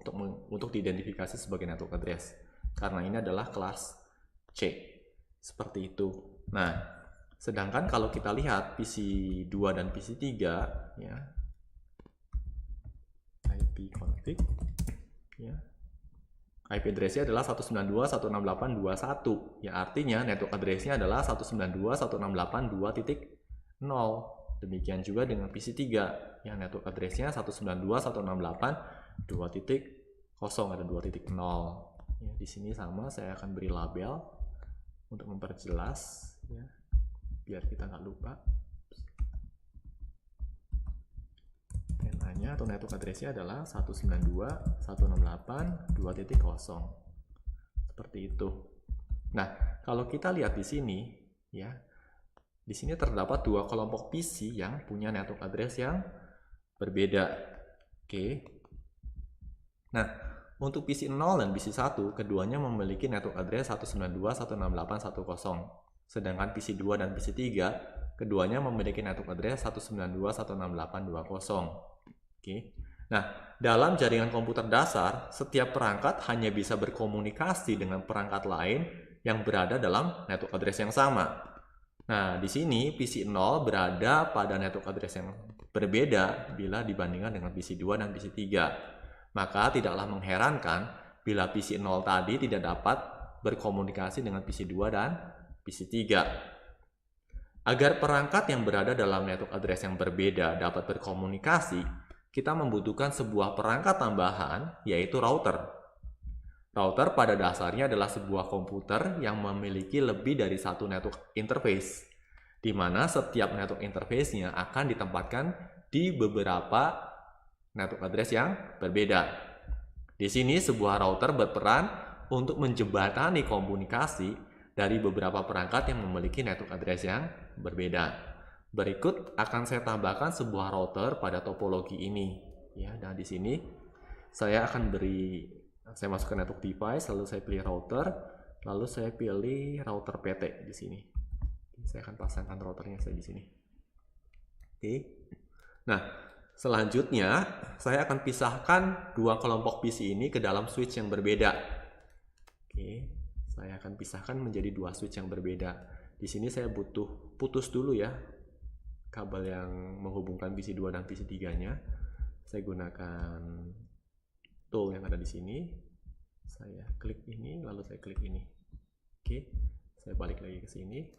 untuk diidentifikasi sebagai network address. Karena ini adalah kelas C. Seperti itu. Nah, sedangkan kalau kita lihat PC 2 dan PC 3 ya, IP config ya, IP address-nya adalah 192.168.2.1 ya, artinya network address-nya adalah 192.168.2.0. Demikian juga dengan PC 3 yang network address-nya 192.168.2.0 ada 2.0 ya. Di sini sama, saya akan beri label untuk memperjelas ya, biar kita nggak lupa. NA-nya atau network address-nya adalah 192.168.2.0 seperti itu. Nah, kalau kita lihat di sini ya, di sini terdapat dua kelompok PC yang punya network address yang berbeda. Oke. Nah, untuk PC 0 dan PC 1 keduanya memiliki network address 192.168.1.0. Sedangkan PC 2 dan PC 3 keduanya memiliki network address 192.168.2.0. Oke. Nah, dalam jaringan komputer dasar, setiap perangkat hanya bisa berkomunikasi dengan perangkat lain yang berada dalam network address yang sama. Nah, di sini PC 0 berada pada network address yang berbeda bila dibandingkan dengan PC 2 dan PC 3. Maka tidaklah mengherankan bila PC 0 tadi tidak dapat berkomunikasi dengan PC 2 dan PC 3. Agar perangkat yang berada dalam network address yang berbeda dapat berkomunikasi, kita membutuhkan sebuah perangkat tambahan, yaitu router. Router pada dasarnya adalah sebuah komputer yang memiliki lebih dari satu network interface, di mana setiap network interface-nya akan ditempatkan di beberapa network address yang berbeda. Di sini sebuah router berperan untuk menjembatani komunikasi dari beberapa perangkat yang memiliki network address yang berbeda. Berikut akan saya tambahkan sebuah router pada topologi ini ya. Dan di sini saya akan saya masuk ke network device, lalu saya pilih router, lalu saya pilih router PT di sini. Saya akan pasangkan routernya saya di sini. Oke. Nah, selanjutnya saya akan pisahkan dua kelompok PC ini ke dalam switch yang berbeda. Oke. Saya akan pisahkan menjadi dua switch yang berbeda. Di sini saya butuh putus dulu ya kabel yang menghubungkan PC 2 dan PC 3-nya. Saya gunakan tool yang ada di sini. Saya klik ini, lalu saya klik ini. Oke, saya balik lagi ke sini.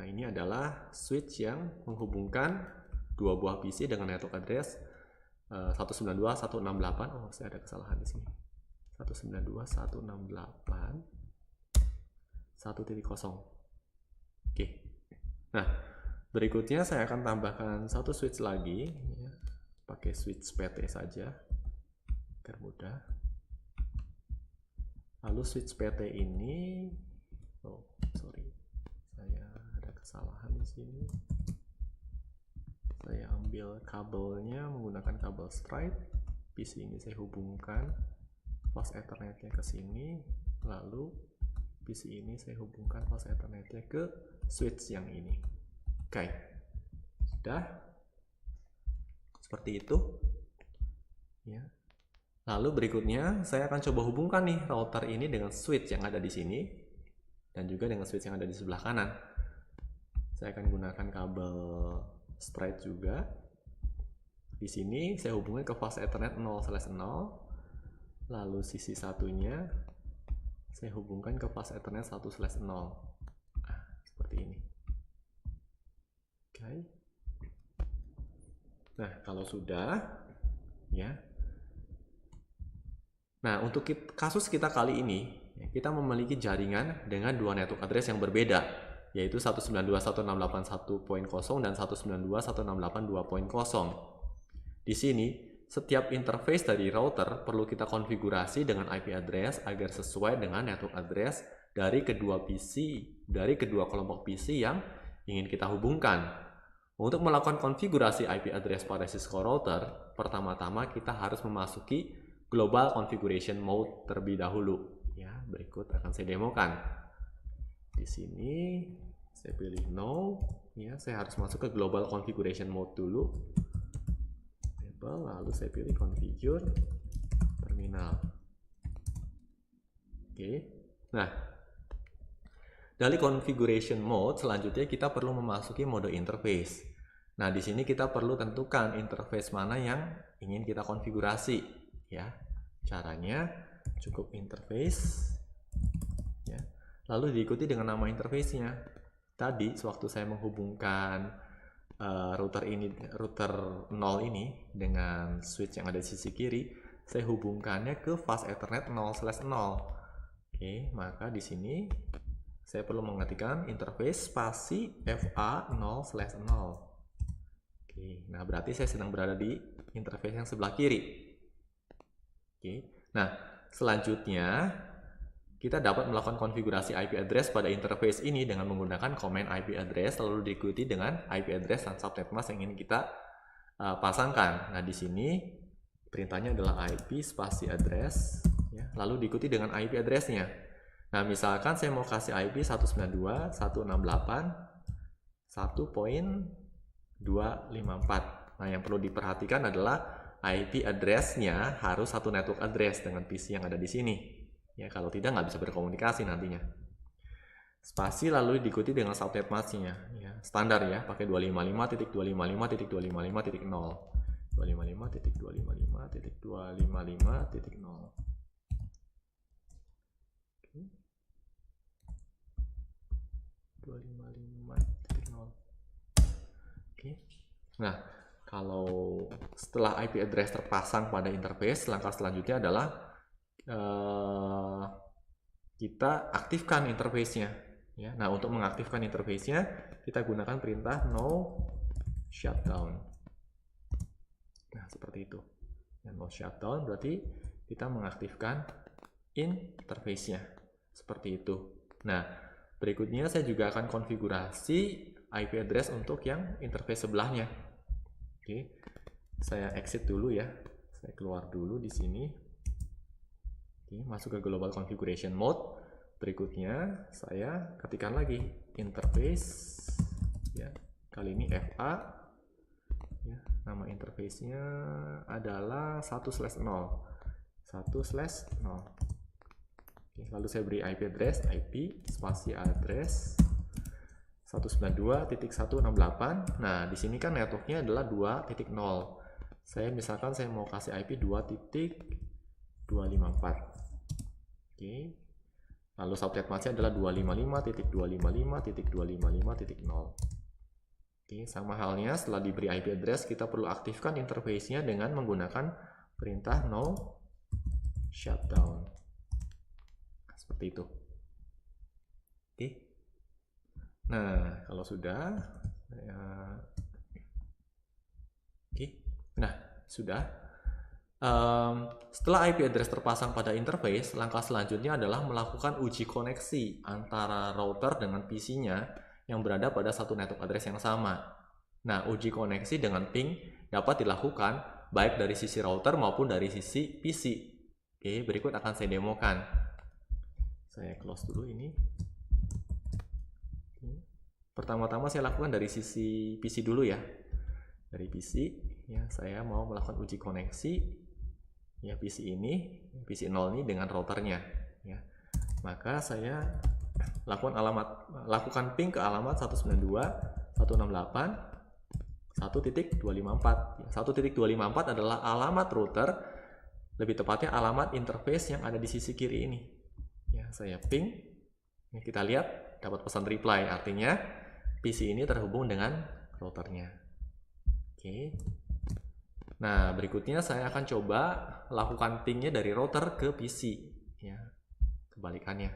Nah, ini adalah switch yang menghubungkan dua buah PC dengan network address 192.168. Oh, saya ada kesalahan di sini. 192.168.1.0. Oke. Nah, berikutnya saya akan tambahkan satu switch lagi ya. Pakai switch PT saja agar mudah. Lalu switch PT ini, saya ada kesalahan di sini. Saya ambil kabelnya menggunakan kabel straight. PC ini saya hubungkan flash ethernetnya ke sini, lalu PC ini saya hubungkan flash ethernetnya ke switch yang ini. Oke, sudah seperti itu. Ya. Lalu berikutnya saya akan coba hubungkan nih router ini dengan switch yang ada di sini dan juga dengan switch yang ada di sebelah kanan. Saya akan gunakan kabel straight juga. Di sini saya hubungkan ke fast Ethernet 0/0. Lalu sisi satunya saya hubungkan ke fast Ethernet 1/0. Seperti ini. Oke. Nah, kalau sudah, ya. Nah, untuk kasus kita kali ini, kita memiliki jaringan dengan dua network address yang berbeda, yaitu 192.168.1.0 dan 192.168.2.0. Di sini, setiap interface dari router perlu kita konfigurasi dengan IP address agar sesuai dengan network address dari kedua kelompok PC yang ingin kita hubungkan. Untuk melakukan konfigurasi IP address pada Cisco router, pertama-tama kita harus memasuki Global Configuration Mode terlebih dahulu. Ya, berikut akan saya demokan. Di sini saya pilih No. Ya, saya harus masuk ke Global Configuration Mode dulu. Lalu saya pilih Configure Terminal. Oke. Nah, dari configuration mode selanjutnya kita perlu memasuki mode interface. Nah, di sini kita perlu tentukan interface mana yang ingin kita konfigurasi, ya. Caranya cukup interface, ya. Lalu diikuti dengan nama interface-nya. Tadi sewaktu saya menghubungkan router 0 ini dengan switch yang ada di sisi kiri, saya hubungkannya ke fast Ethernet 0/0. Oke, maka di sini saya perlu mengetikkan interface spasi FA 0/0. Oke, nah berarti saya sedang berada di interface yang sebelah kiri. Oke, nah selanjutnya kita dapat melakukan konfigurasi IP address pada interface ini dengan menggunakan command IP address lalu diikuti dengan IP address dan subnet mask yang ingin kita pasangkan. Nah di sini perintahnya adalah IP spasi address, ya, lalu diikuti dengan IP address-nya. Nah, misalkan saya mau kasih IP 192.168.1.254. Nah, yang perlu diperhatikan adalah IP address-nya harus satu network address dengan PC yang ada di sini. Ya, kalau tidak nggak bisa berkomunikasi nantinya. Spasi lalu diikuti dengan subnet mask-nya. Ya, standar ya, pakai 255.255.255.0. 255.255.255.0. Oke. 255.0. Oke. Nah, kalau setelah IP address terpasang pada interface, langkah selanjutnya adalah kita aktifkan interface-nya. Ya. Nah, untuk mengaktifkan interface-nya, kita gunakan perintah no shutdown. Nah, seperti itu. Ya, no shutdown berarti kita mengaktifkan interface-nya. Seperti itu. Nah, berikutnya saya juga akan konfigurasi IP address untuk yang interface sebelahnya. Oke, saya exit dulu ya. Saya keluar dulu di sini. Oke, masuk ke Global Configuration Mode. Berikutnya saya ketikkan lagi interface. Ya, kali ini FA. Ya, nama interface-nya adalah 1/0. 1/0. Lalu saya beri IP address, IP spasi address 192.168. Nah, di sini kan networknya adalah 2.0. Saya misalkan saya mau kasih IP 2.254. Oke. Lalu subnet mask-nya adalah 255.255.255.0. Oke, sama halnya setelah diberi IP address kita perlu aktifkan interface-nya dengan menggunakan perintah no shutdown. Seperti itu. Oke. Nah, kalau sudah oke. Nah, sudah. Setelah IP address terpasang pada interface, langkah selanjutnya adalah melakukan uji koneksi antara router dengan PC-nya yang berada pada satu network address yang sama. Nah, uji koneksi dengan ping dapat dilakukan baik dari sisi router maupun dari sisi PC. Oke, berikut akan saya demokan. Saya close dulu ini. Pertama-tama saya lakukan dari sisi PC dulu ya. Dari PC, ya saya mau melakukan uji koneksi. ya PC 0 ini dengan routernya ya. Maka saya lakukan ping ke alamat 192.168.1.254. 1.254 adalah alamat router, lebih tepatnya alamat interface yang ada di sisi kiri ini. Ya, saya ping. Ya, kita lihat dapat pesan reply, artinya PC ini terhubung dengan routernya. Oke. Nah, berikutnya saya akan coba lakukan pingnya dari router ke PC, ya, kebalikannya.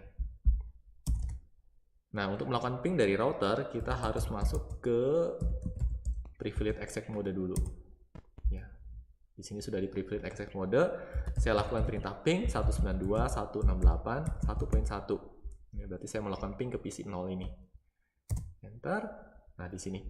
Nah, untuk melakukan ping dari router, kita harus masuk ke privilege exec mode dulu. Ya, di sini sudah di privilege exec mode. Saya lakukan perintah ping 192.168.1.1. Ya, berarti saya melakukan ping ke PC 0 ini. Enter. Nah, di sini.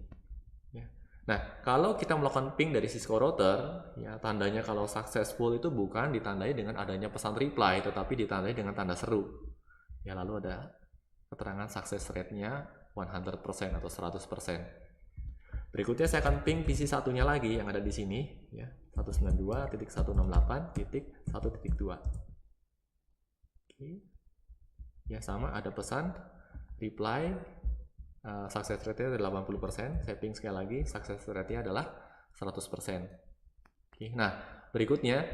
Ya. Nah, kalau kita melakukan ping dari Cisco router, ya tandanya kalau successful itu bukan ditandai dengan adanya pesan reply, tetapi ditandai dengan tanda seru. Ya, lalu ada keterangan success rate-nya 100% atau 100%. Berikutnya saya akan ping PC satunya lagi yang ada di sini, ya 192.168.1.2. Oke. Ya, sama ada pesan reply. Success rate-nya adalah 80%, saya ping sekali lagi, success rate-nya adalah 100%. Oke, nah berikutnya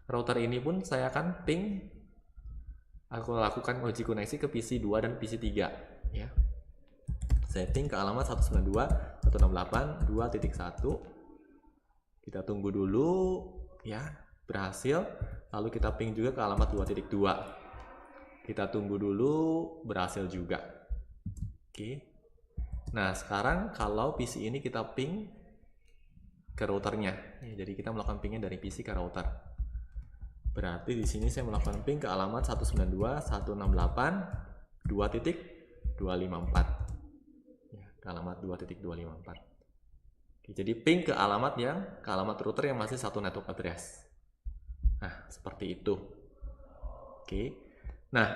router ini pun saya akan ping, aku lakukan uji koneksi ke PC 2 dan PC 3 ya. Saya ping ke alamat 192.168.2.1. kita tunggu dulu ya, berhasil. Lalu kita ping juga ke alamat 2.2, kita tunggu dulu, berhasil juga. Oke. Nah, sekarang kalau PC ini kita ping ke routernya, ya, jadi kita melakukan pingnya dari PC ke router. Berarti di sini saya melakukan ping ke alamat 192.168.2.254. Ya, ke alamat 2.254. Oke, jadi ping ke alamat router yang masih satu network address. Nah, seperti itu. Oke. Nah,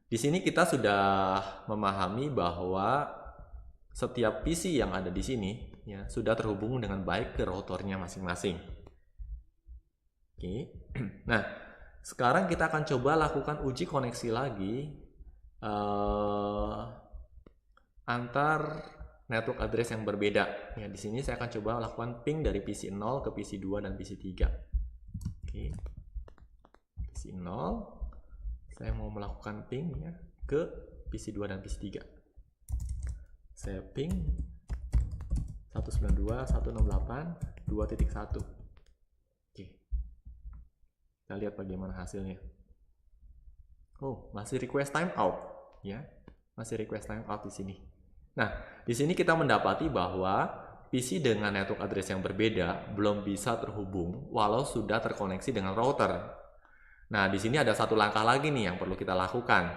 di sini kita sudah memahami bahwa setiap PC yang ada di sini ya sudah terhubung dengan baik ke routernya masing-masing. Oke. Nah, sekarang kita akan coba lakukan uji koneksi lagi antar network address yang berbeda. Ya, di sini saya akan coba lakukan ping dari PC 0 ke PC 2 dan PC 3. Oke. PC 0. Saya mau melakukan ping ya ke PC 2 dan PC 3. Saya ping 192.168.2.1. Oke. Kita lihat bagaimana hasilnya. Oh, masih request timeout ya. Masih request timeout di sini. Nah, di sini kita mendapati bahwa PC dengan network address yang berbeda belum bisa terhubung walau sudah terkoneksi dengan router. Nah, di sini ada satu langkah lagi nih yang perlu kita lakukan.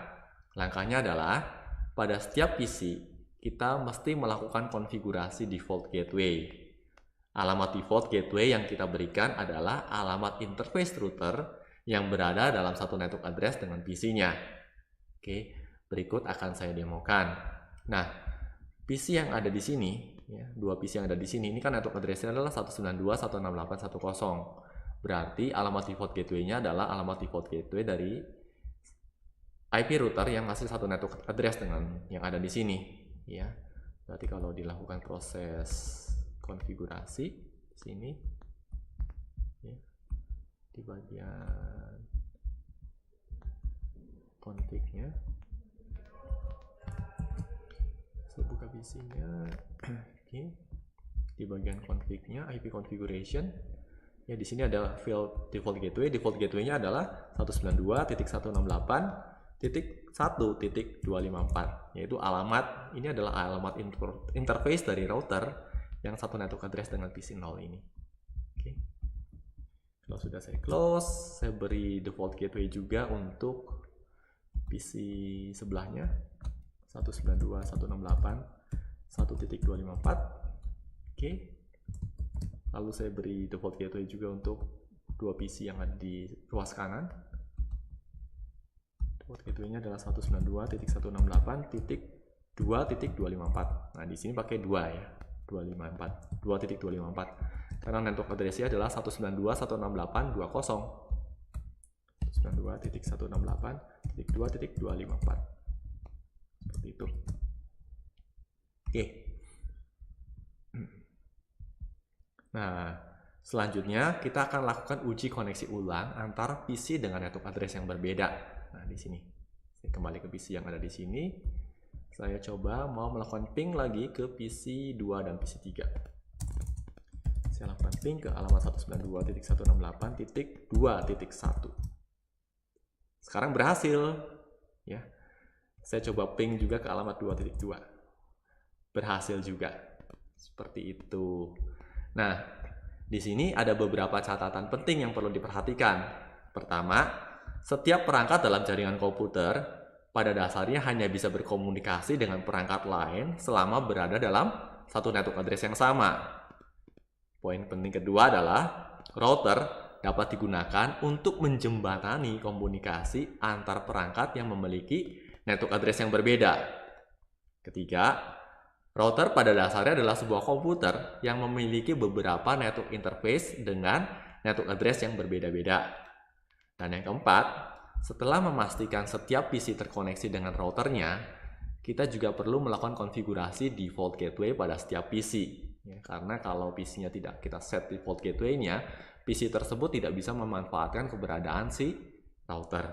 Langkahnya adalah pada setiap PC kita mesti melakukan konfigurasi default gateway. Alamat default gateway yang kita berikan adalah alamat interface router yang berada dalam satu network address dengan PC-nya. Oke, berikut akan saya demokan. Nah, PC yang ada di sini, ya, dua PC yang ada di sini, ini kan network address-nya adalah 192.168.1.0. Berarti alamat default gateway-nya adalah alamat default gateway dari IP router yang masih satu network address dengan yang ada di sini. Ya, berarti kalau dilakukan proses konfigurasi di sini, ya, di bagian config-nya, saya buka PC-nya. Oke, di bagian config-nya, IP configuration. Ya, di sini ada field default gateway. Default gateway-nya adalah 192.168.1.254, yaitu alamat, ini adalah alamat interface dari router yang satu network address dengan PC 0 ini. Oke. Kalau sudah saya close, saya beri default gateway juga untuk PC sebelahnya 192.168.1.254. Oke. Lalu saya beri default gateway juga untuk dua PC yang ada di ruas kanan. Default gateway-nya adalah 192.168.2.254. Nah, di sini pakai 2 ya, 2.254. Karena network address-nya adalah 192.168.20. 192.168.2.254. Seperti itu. Oke. Nah, selanjutnya kita akan lakukan uji koneksi ulang antara PC dengan network address yang berbeda. Nah, di sini. Saya kembali ke PC yang ada di sini. Saya coba mau melakukan ping lagi ke PC 2 dan PC 3. Saya lakukan ping ke alamat 192.168.2.1. Sekarang berhasil. Ya. Saya coba ping juga ke alamat 2.2. Berhasil juga. Seperti itu. Nah, di sini ada beberapa catatan penting yang perlu diperhatikan. Pertama, setiap perangkat dalam jaringan komputer pada dasarnya hanya bisa berkomunikasi dengan perangkat lain selama berada dalam satu network address yang sama. Poin penting kedua adalah router dapat digunakan untuk menjembatani komunikasi antar perangkat yang memiliki network address yang berbeda. Ketiga, router pada dasarnya adalah sebuah komputer yang memiliki beberapa network interface dengan network address yang berbeda-beda. Dan yang keempat, setelah memastikan setiap PC terkoneksi dengan routernya, kita juga perlu melakukan konfigurasi default gateway pada setiap PC. Ya, karena kalau PC-nya tidak kita set default gateway-nya, PC tersebut tidak bisa memanfaatkan keberadaan si router.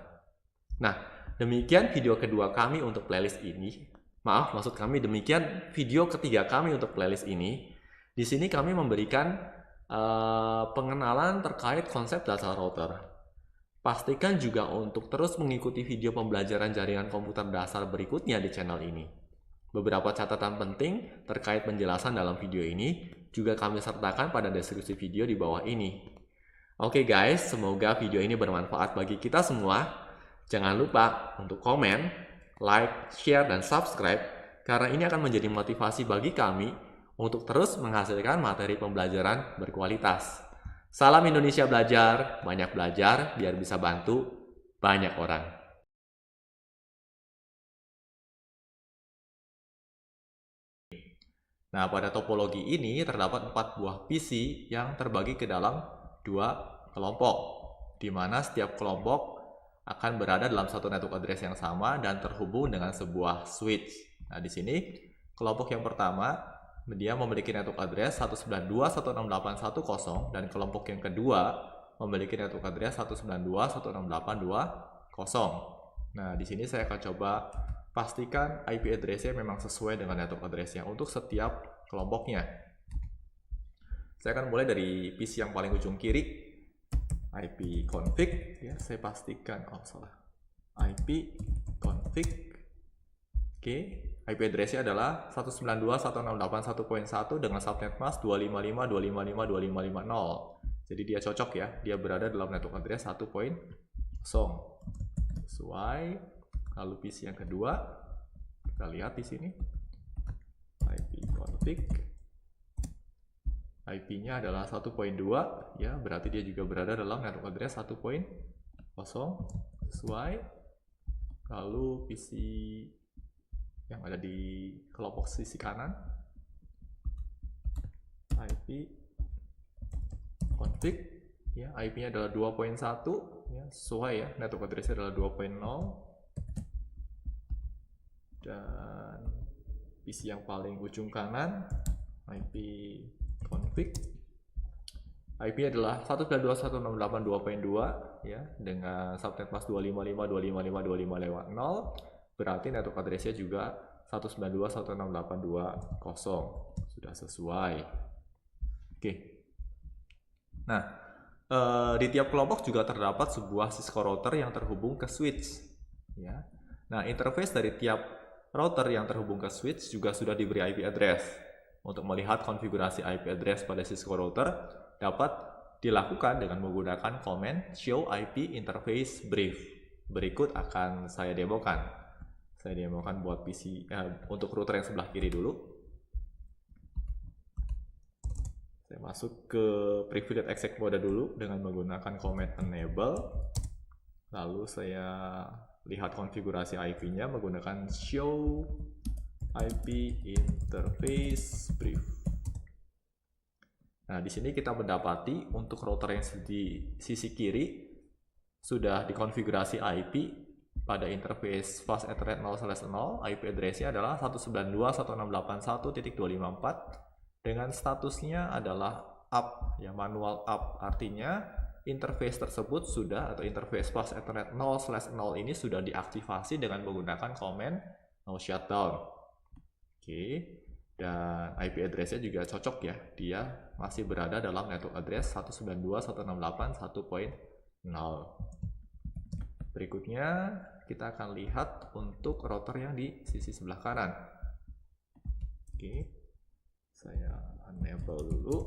Nah, demikian video kedua kami untuk playlist ini. Maaf, maksud kami demikian video ketiga kami untuk playlist ini. Di sini kami memberikan pengenalan terkait konsep data router. Pastikan juga untuk terus mengikuti video pembelajaran jaringan komputer dasar berikutnya di channel ini. Beberapa catatan penting terkait penjelasan dalam video ini juga kami sertakan pada deskripsi video di bawah ini. Oke guys, semoga video ini bermanfaat bagi kita semua. Jangan lupa untuk komen, like, share, dan subscribe, karena ini akan menjadi motivasi bagi kami untuk terus menghasilkan materi pembelajaran berkualitas. Salam Indonesia Belajar, banyak belajar biar bisa bantu banyak orang. Nah, pada topologi ini terdapat 4 buah PC yang terbagi ke dalam 2 kelompok, di mana setiap kelompok akan berada dalam satu network address yang sama dan terhubung dengan sebuah switch. Nah, di sini kelompok yang pertama dia memiliki network address 192.168.1.0 dan kelompok yang kedua memiliki network address 192.168.2.0. Nah, di sini saya akan coba pastikan IP address-nya memang sesuai dengan network address-nya untuk setiap kelompoknya. Saya akan mulai dari PC yang paling ujung kiri, IP config, ya, saya pastikan, IP config, oke, IP address-nya adalah 192.168.1.1 dengan subnet mask 255.255.255.0. Jadi dia cocok ya, dia berada dalam network address 1.0. Sesuai. Lalu PC yang kedua, kita lihat di sini, IP config, IP-nya adalah 1.2, ya, berarti dia juga berada dalam network address 1.0, sesuai. Lalu PC yang ada di kelompok sisi kanan, IP config, ya, IP-nya adalah 2.1, ya, sesuai ya, network address-nya adalah 2.0. Dan PC yang paling ujung kanan, IP config, IP adalah 192.168.2.2, ya, dengan subnet mask 255.255.255.0, berarti network address-nya juga 192.168.2.0. Sudah sesuai. Oke. Nah, di tiap kelompok juga terdapat sebuah Cisco router yang terhubung ke switch, ya. Nah, interface dari tiap router yang terhubung ke switch juga sudah diberi IP address. Untuk melihat konfigurasi IP address pada Cisco router dapat dilakukan dengan menggunakan command show IP interface brief. Berikut akan saya demokan. Saya demokan buat PC untuk router yang sebelah kiri dulu. Saya masuk ke privilege exec mode dulu dengan menggunakan command enable. Lalu saya lihat konfigurasi IP-nya menggunakan show IP interface brief. Nah, di sini kita mendapati untuk router yang di sisi kiri sudah dikonfigurasi IP pada interface fast Ethernet 0/0, IP address-nya adalah 192.168.1.254 dengan statusnya adalah up, ya, manual up. Artinya interface tersebut sudah, atau interface fast Ethernet 0/0 ini sudah diaktifasi dengan menggunakan command no shutdown. Oke. Dan IP address-nya juga cocok ya, dia masih berada dalam network address 192.168.1.0. Berikutnya kita akan lihat untuk router yang di sisi sebelah kanan. Oke, saya enable dulu,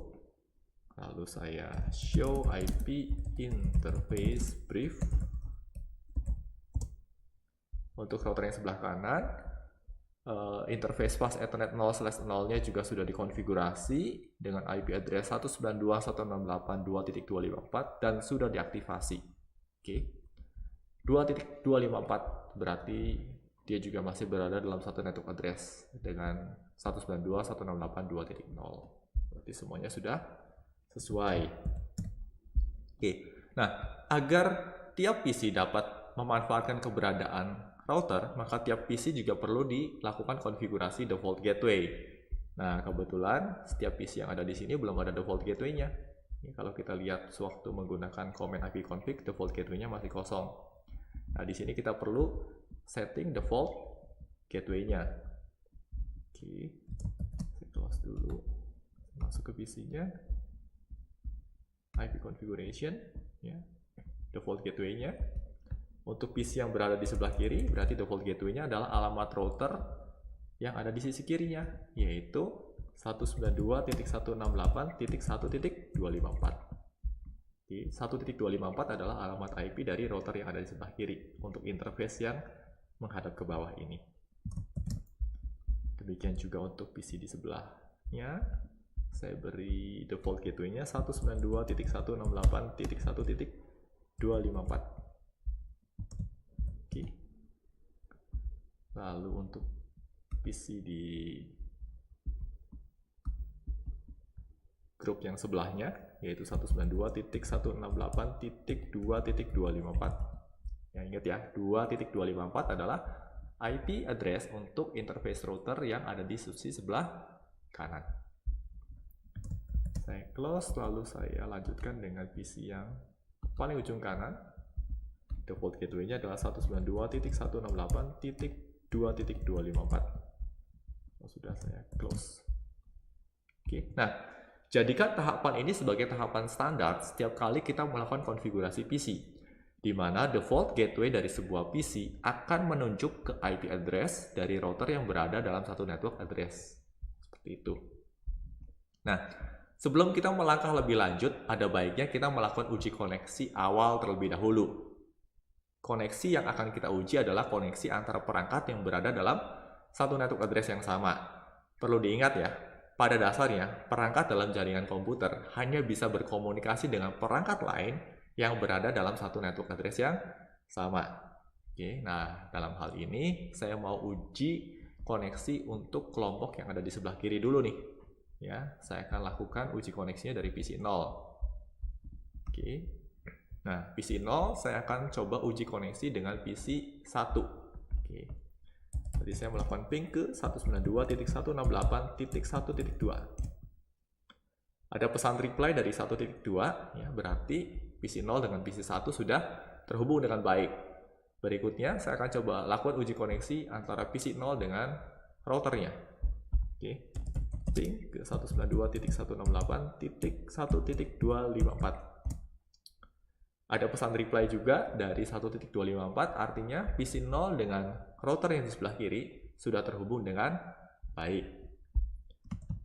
lalu saya show IP interface brief. Untuk router yang sebelah kanan, interface fast Ethernet 0/0-nya juga sudah dikonfigurasi dengan IP address 192.168.2.254 dan sudah diaktifasi. Oke. 2.254 berarti dia juga masih berada dalam satu network address dengan 192.168.2.0. Berarti semuanya sudah sesuai. Oke. Nah, agar tiap PC dapat memanfaatkan keberadaan router, maka tiap PC juga perlu dilakukan konfigurasi default gateway. Nah, kebetulan setiap PC yang ada di sini belum ada default gateway-nya. Kalau kita lihat sewaktu menggunakan command ipconfig, default gateway-nya masih kosong. Nah, di sini kita perlu setting default gateway-nya. Oke, saya close dulu. Masuk ke PC-nya, IP configuration, ya, default gateway-nya. Untuk PC yang berada di sebelah kiri, berarti default gateway-nya adalah alamat router yang ada di sisi kirinya, yaitu 192.168.1.254. Jadi 1.254 adalah alamat IP dari router yang ada di sebelah kiri untuk interface yang menghadap ke bawah ini. Demikian juga untuk PC di sebelahnya, saya beri default gateway-nya 192.168.1.254. Lalu untuk PC di grup yang sebelahnya, yaitu 192.168.2.254. Yang ingat ya, 2.254 adalah IP address untuk interface router yang ada di sisi sebelah kanan. Saya close, lalu saya lanjutkan dengan PC yang paling ujung kanan. Default gateway-nya adalah 192.168.2.254. Sudah saya close. Oke, nah, jadikan tahapan ini sebagai tahapan standar setiap kali kita melakukan konfigurasi PC, di mana default gateway dari sebuah PC akan menunjuk ke IP address dari router yang berada dalam satu network address. Seperti itu. Nah, sebelum kita melangkah lebih lanjut, ada baiknya kita melakukan uji koneksi awal terlebih dahulu. Koneksi yang akan kita uji adalah koneksi antara perangkat yang berada dalam satu network address yang sama. Perlu diingat ya, pada dasarnya perangkat dalam jaringan komputer hanya bisa berkomunikasi dengan perangkat lain yang berada dalam satu network address yang sama. Oke, nah dalam hal ini saya mau uji koneksi untuk kelompok yang ada di sebelah kiri dulu nih. Ya, saya akan lakukan uji koneksinya dari PC 0. Oke. Nah, PC 0 saya akan coba uji koneksi dengan PC 1. Oke. Jadi saya melakukan ping ke 192.168.1.2. Ada pesan reply dari 1.2, ya, berarti PC 0 dengan PC 1 sudah terhubung dengan baik. Berikutnya saya akan coba lakukan uji koneksi antara PC 0 dengan routernya. Oke. Ping ke 192.168.1.254. Ada pesan reply juga dari 1.254, artinya PC 0 dengan router yang di sebelah kiri sudah terhubung dengan baik.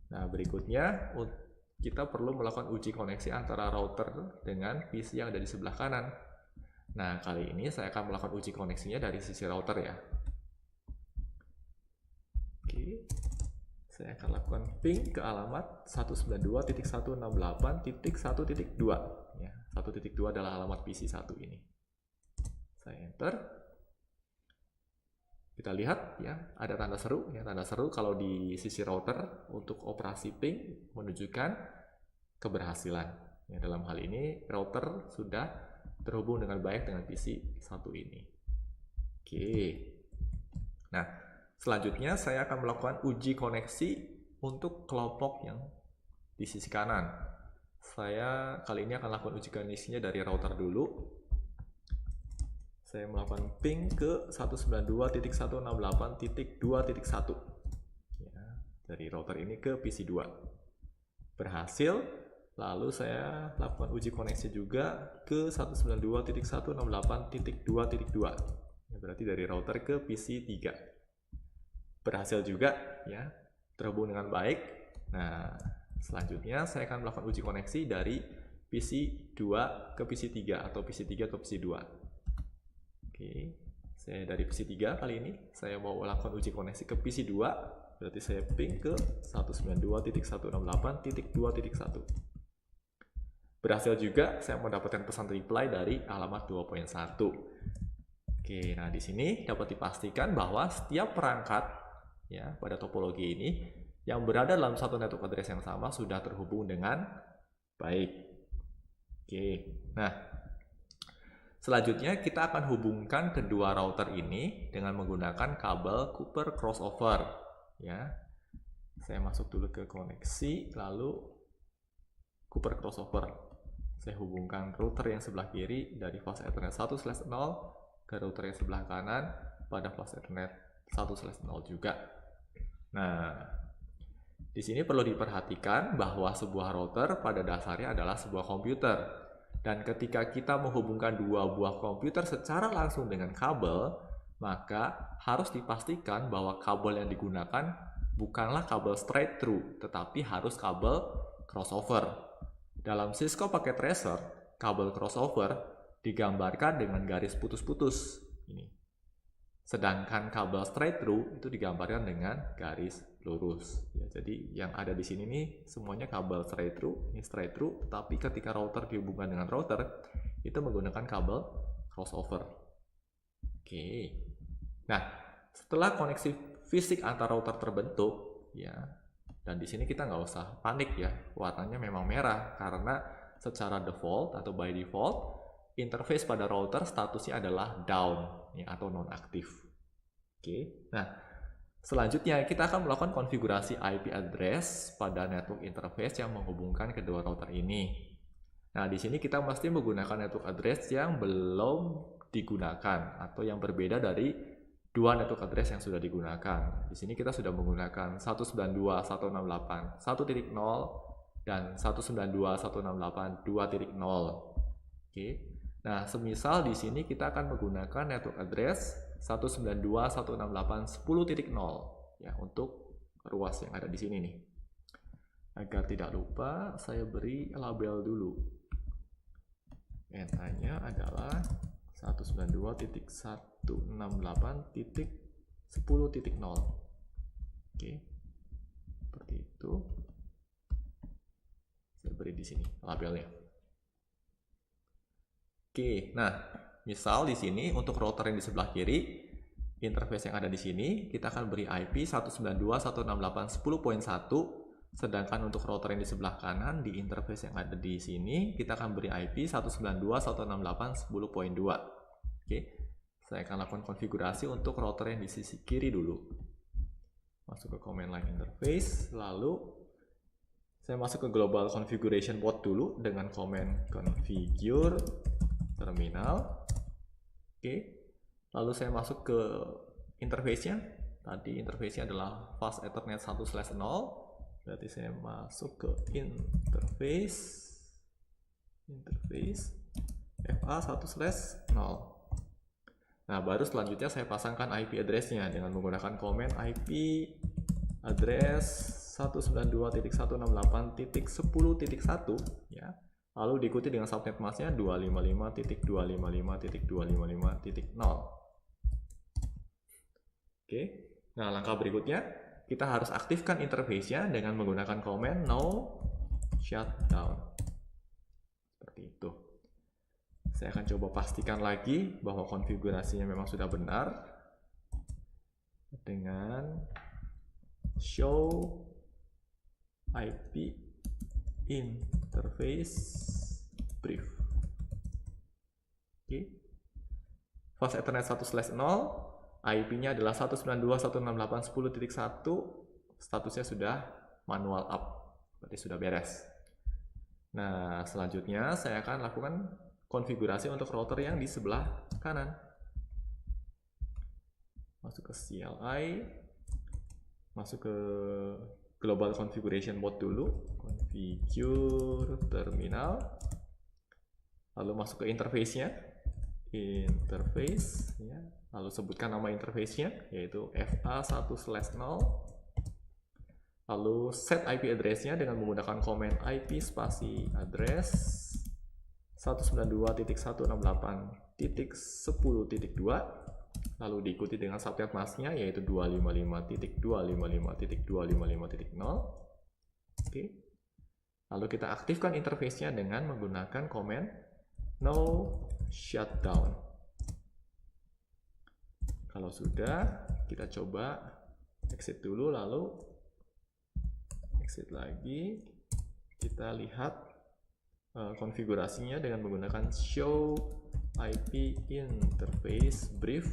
Nah, berikutnya kita perlu melakukan uji koneksi antara router dengan PC yang ada di sebelah kanan. Nah, kali ini saya akan melakukan uji koneksinya dari sisi router ya. Oke, saya akan lakukan ping ke alamat 192.168.1.2. Ya, 1.2 adalah alamat PC 1 ini. Saya enter. Kita lihat ya, ada tanda seru ya, tanda seru kalau di sisi router untuk operasi ping menunjukkan keberhasilan. Ya, dalam hal ini router sudah terhubung dengan baik dengan PC satu ini. Oke. Nah, selanjutnya saya akan melakukan uji koneksi untuk kelompok yang di sisi kanan. Saya kali ini akan lakukan uji koneksinya dari router dulu. Saya melakukan ping ke 192.168.2.1 ya, dari router ini ke PC 2. Berhasil, lalu saya lakukan uji koneksi juga ke 192.168.2.2 ya, berarti dari router ke PC 3. Berhasil juga ya, terhubung dengan baik. Nah, selanjutnya saya akan melakukan uji koneksi dari PC 2 ke PC 3 atau PC 3 ke PC 2. Oke, saya dari PC 3 kali ini saya mau lakukan uji koneksi ke PC 2, berarti saya ping ke 192.168.2.1. Berhasil juga, saya mendapatkan pesan reply dari alamat 2.1. Oke, nah di sini dapat dipastikan bahwa setiap perangkat ya pada topologi ini yang berada dalam satu network address yang sama sudah terhubung dengan baik. Oke, nah selanjutnya kita akan hubungkan kedua router ini dengan menggunakan kabel Cooper crossover ya. Saya masuk dulu ke koneksi, lalu Cooper crossover. Saya hubungkan router yang sebelah kiri dari fase Ethernet 1/0 ke router yang sebelah kanan pada fase Ethernet 1/0 juga. Nah, di sini perlu diperhatikan bahwa sebuah router pada dasarnya adalah sebuah komputer. Dan ketika kita menghubungkan dua buah komputer secara langsung dengan kabel, maka harus dipastikan bahwa kabel yang digunakan bukanlah kabel straight through, tetapi harus kabel crossover. Dalam Cisco Packet Tracer, kabel crossover digambarkan dengan garis putus-putus ini. Sedangkan kabel straight through itu digambarkan dengan garis lurus. Ya, jadi yang ada di sini nih semuanya kabel straight through, ini straight through, tapi ketika router dihubungkan dengan router itu menggunakan kabel crossover. Oke. Nah, setelah koneksi fisik antar router terbentuk, ya, dan di sini kita nggak usah panik ya, warnanya memang merah karena secara default atau by default interface pada router statusnya adalah down ya, atau non-aktif. Oke. Nah, selanjutnya kita akan melakukan konfigurasi IP address pada network interface yang menghubungkan kedua router ini. Nah, di sini kita mesti menggunakan network address yang belum digunakan atau yang berbeda dari dua network address yang sudah digunakan. Di sini kita sudah menggunakan 192.168.1.0 dan 192.168.2.0. Oke. Nah, semisal di sini kita akan menggunakan network address 192.168.10.0 ya untuk ruas yang ada di sini nih. Agar tidak lupa, saya beri label dulu. NA-nya adalah 192.168.10.0. Oke. Seperti itu. Saya beri di sini labelnya. Oke, nah, misal di sini untuk router yang di sebelah kiri, interface yang ada di sini, kita akan beri IP 192.168.10.1, sedangkan untuk router yang di sebelah kanan, di interface yang ada di sini, kita akan beri IP 192.168.10.2. Oke, saya akan lakukan konfigurasi untuk router yang di sisi kiri dulu. Masuk ke command line interface, lalu saya masuk ke global configuration port dulu dengan command configure terminal. Oke, lalu saya masuk ke interface-nya. Tadi interface-nya adalah fast Ethernet 1/0. Berarti saya masuk ke interface FA 1/0. Nah, baru selanjutnya saya pasangkan IP address-nya dengan menggunakan command IP address 192.168.10.1 ya. Lalu diikuti dengan subnet mask-nya 255.255.255.0. Oke. Nah, langkah berikutnya kita harus aktifkan interface-nya dengan menggunakan command no shutdown. Seperti itu. Saya akan coba pastikan lagi bahwa konfigurasinya memang sudah benar dengan show IP in interface brief. Oke. Fast Ethernet 1/0, IP-nya adalah 192.168.10.1, statusnya sudah manual up, berarti sudah beres. Nah, selanjutnya saya akan lakukan konfigurasi untuk router yang di sebelah kanan. Masuk ke CLI, masuk ke Global Configuration Mode dulu, configure terminal, lalu masuk ke interface-nya, interface, ya. Lalu sebutkan nama interface-nya, yaitu FA1/0, lalu set IP address-nya dengan menggunakan command IP spasi address 192.168.10.2, lalu diikuti dengan subnet mask-nya yaitu 255.255.255.0. Oke. Lalu kita aktifkan interface-nya dengan menggunakan command no shutdown. Kalau sudah, kita coba exit dulu, lalu exit lagi. Kita lihat konfigurasinya dengan menggunakan show IP interface brief.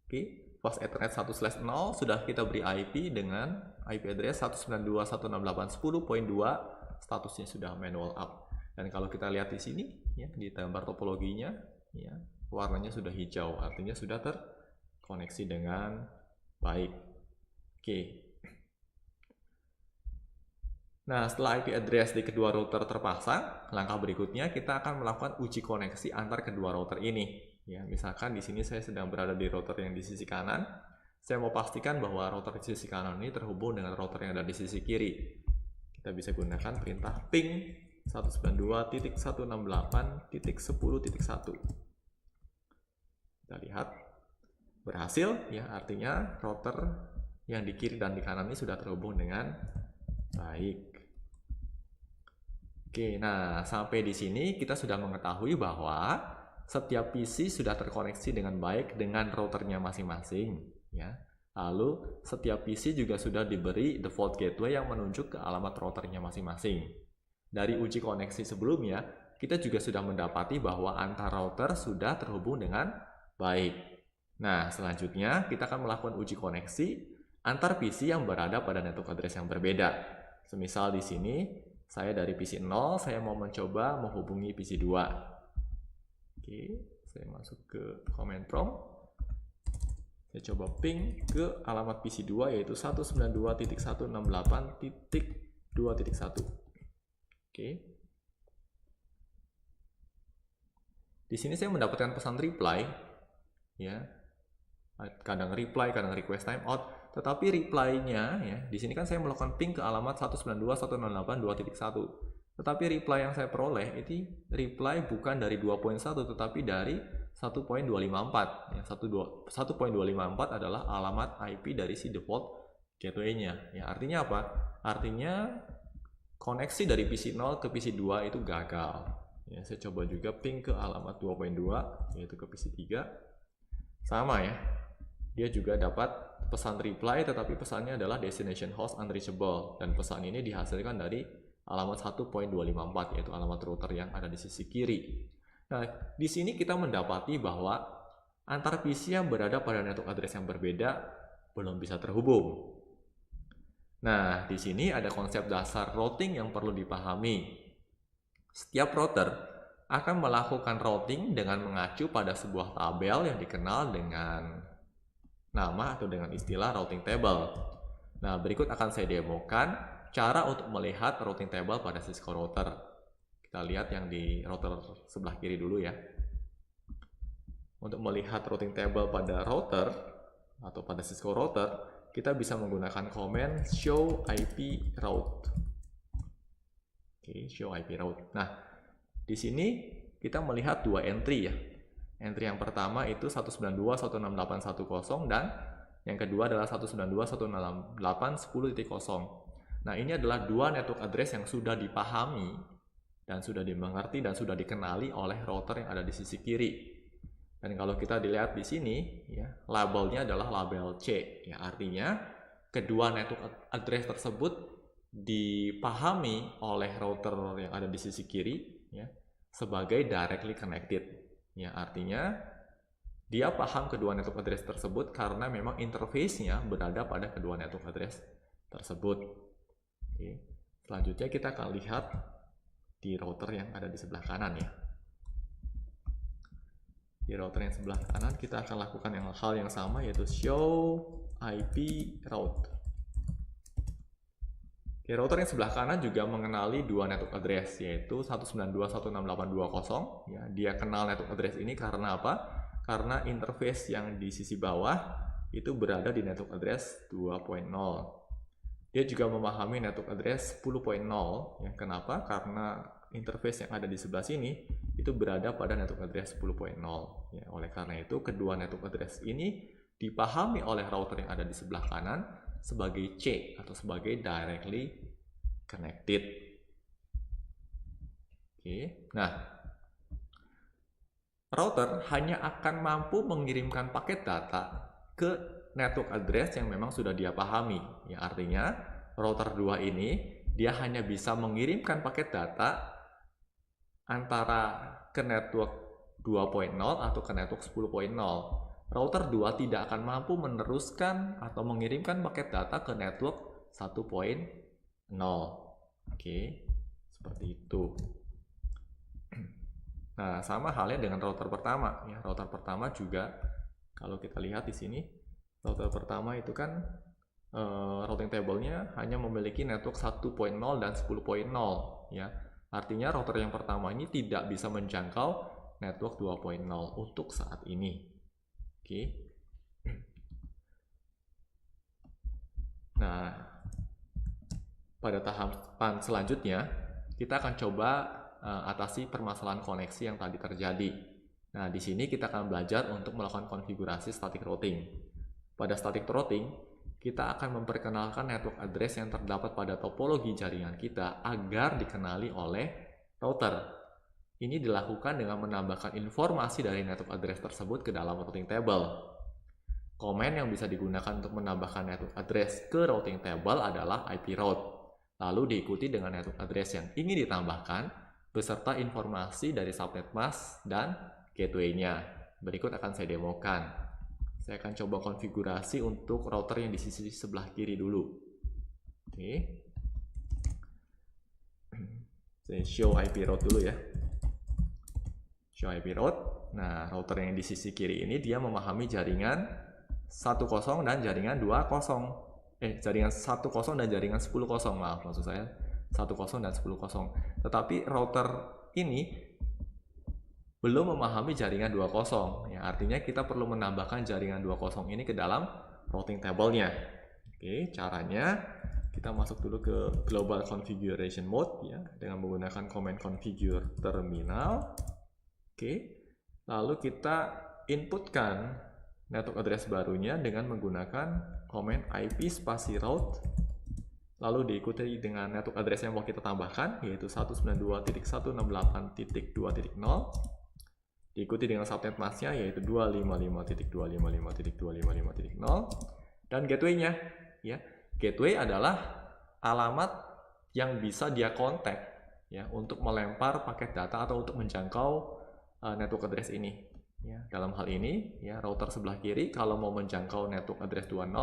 Oke, Fast Ethernet 1/0 sudah kita beri IP dengan IP address 192.168.10.2, statusnya sudah manual up. Dan kalau kita lihat di sini, ya, di gambar topologinya, ya, warnanya sudah hijau, artinya sudah terkoneksi dengan baik. Oke. Nah, setelah IP address di kedua router terpasang, langkah berikutnya kita akan melakukan uji koneksi antar kedua router ini. Ya, misalkan di sini saya sedang berada di router yang di sisi kanan, saya mau pastikan bahwa router di sisi kanan ini terhubung dengan router yang ada di sisi kiri. Kita bisa gunakan perintah ping 192.168.10.1. Kita lihat berhasil, ya, artinya router yang di kiri dan di kanan ini sudah terhubung dengan baik. Oke, nah sampai di sini kita sudah mengetahui bahwa setiap PC sudah terkoneksi dengan baik dengan routernya masing-masing, ya. Lalu setiap PC juga sudah diberi default gateway yang menunjuk ke alamat routernya masing-masing. Dari uji koneksi sebelumnya, kita juga sudah mendapati bahwa antar router sudah terhubung dengan baik. Nah, selanjutnya kita akan melakukan uji koneksi antar PC yang berada pada network address yang berbeda. Semisal di sini, saya dari PC 0, saya mau mencoba menghubungi PC 2. Oke, saya masuk ke command prompt. Saya coba ping ke alamat PC 2 yaitu 192.168.2.1. Oke. Di sini saya mendapatkan pesan reply. Ya, kadang reply, kadang request timeout, tetapi reply-nya, ya, di sini kan saya melakukan ping ke alamat 192.168.2.1, tetapi reply yang saya peroleh itu reply bukan dari 2.1 tetapi dari 1.254. Ya, 1.254 adalah alamat IP dari si default gateway-nya. Ya, artinya apa? Artinya koneksi dari PC 0 ke PC 2 itu gagal. Ya, saya coba juga ping ke alamat 2.2 yaitu ke PC 3. Sama, ya, dia juga dapat pesan reply tetapi pesannya adalah destination host unreachable, dan pesan ini dihasilkan dari alamat 1.254 yaitu alamat router yang ada di sisi kiri. Nah, di sini kita mendapati bahwa antar PC yang berada pada network address yang berbeda belum bisa terhubung. Nah, di sini ada konsep dasar routing yang perlu dipahami. Setiap router akan melakukan routing dengan mengacu pada sebuah tabel yang dikenal dengan nama atau dengan istilah routing table. Nah, berikut akan saya demokan cara untuk melihat routing table pada Cisco router. Kita lihat yang di router sebelah kiri dulu, ya. Untuk melihat routing table pada router atau pada Cisco router, kita bisa menggunakan command show IP route. Oke, show IP route. Nah, di sini kita melihat dua entry, ya. Entry yang pertama itu 192.168.1.0 dan yang kedua adalah 192.168.10.0. Nah, ini adalah dua network address yang sudah dipahami dan sudah dimengerti dan sudah dikenali oleh router yang ada di sisi kiri. Dan kalau kita dilihat di sini, ya, labelnya adalah label C. Ya, artinya kedua network address tersebut dipahami oleh router yang ada di sisi kiri ya sebagai directly connected. Ya, artinya dia paham kedua network address tersebut karena memang interface-nya berada pada kedua network address tersebut. Oke. Selanjutnya kita akan lihat di router yang ada di sebelah kanan ya. Di router yang sebelah kanan kita akan lakukan hal yang sama, yaitu show IP route. Oke, router yang sebelah kanan juga mengenali dua network address, yaitu 192.168.20. Ya, dia kenal network address ini karena apa? Karena interface yang di sisi bawah itu berada di network address 2.0. Dia juga memahami network address 10.0. Ya, kenapa? Karena interface yang ada di sebelah sini itu berada pada network address 10.0. Ya, oleh karena itu, kedua network address ini dipahami oleh router yang ada di sebelah kanan sebagai C atau sebagai directly connected. Oke. Nah, router hanya akan mampu mengirimkan paket data ke network address yang memang sudah dia pahami. Ya, artinya router 2 ini dia hanya bisa mengirimkan paket data antara ke network 2.0 atau ke network 10.0. Router 2 tidak akan mampu meneruskan atau mengirimkan paket data ke network 1.0. Oke, seperti itu. Nah, sama halnya dengan router pertama. Ya, router pertama juga, kalau kita lihat di sini, router pertama itu kan routing table-nya hanya memiliki network 1.0 dan 10.0. Ya, artinya router yang pertama ini tidak bisa menjangkau network 2.0 untuk saat ini. Oke. Nah, pada tahapan selanjutnya kita akan coba atasi permasalahan koneksi yang tadi terjadi. Nah, di sini kita akan belajar untuk melakukan konfigurasi static routing. Pada static routing, kita akan memperkenalkan network address yang terdapat pada topologi jaringan kita agar dikenali oleh router. Ini dilakukan dengan menambahkan informasi dari network address tersebut ke dalam routing table. Komen yang bisa digunakan untuk menambahkan network address ke routing table adalah IP route. Lalu diikuti dengan network address yang ingin ditambahkan beserta informasi dari subnet mask dan gateway-nya. Berikut akan saya demokan. Saya akan coba konfigurasi untuk router yang di sisi sebelah kiri dulu. Oke. Saya show IP route dulu ya. Show IP route. Nah, router yang di sisi kiri ini dia memahami jaringan 10 dan jaringan 20. Jaringan 10 dan jaringan 10. Maaf, maksud saya 10 dan 10. Tetapi router ini belum memahami jaringan 20. Ya, artinya kita perlu menambahkan jaringan 20 ini ke dalam routing table-nya. Oke, caranya kita masuk dulu ke global configuration mode ya dengan menggunakan command configure terminal. Oke. Lalu kita inputkan network address barunya dengan menggunakan command IP spasi route, lalu diikuti dengan network address yang mau kita tambahkan, yaitu 192.168.2.0, diikuti dengan subnet masknya, yaitu 255.255.255.0, dan gateway-nya. Ya, gateway adalah alamat yang bisa dia kontak ya untuk melempar paket data atau untuk menjangkau network address ini. Ya, dalam hal ini, ya, router sebelah kiri kalau mau menjangkau network address 20,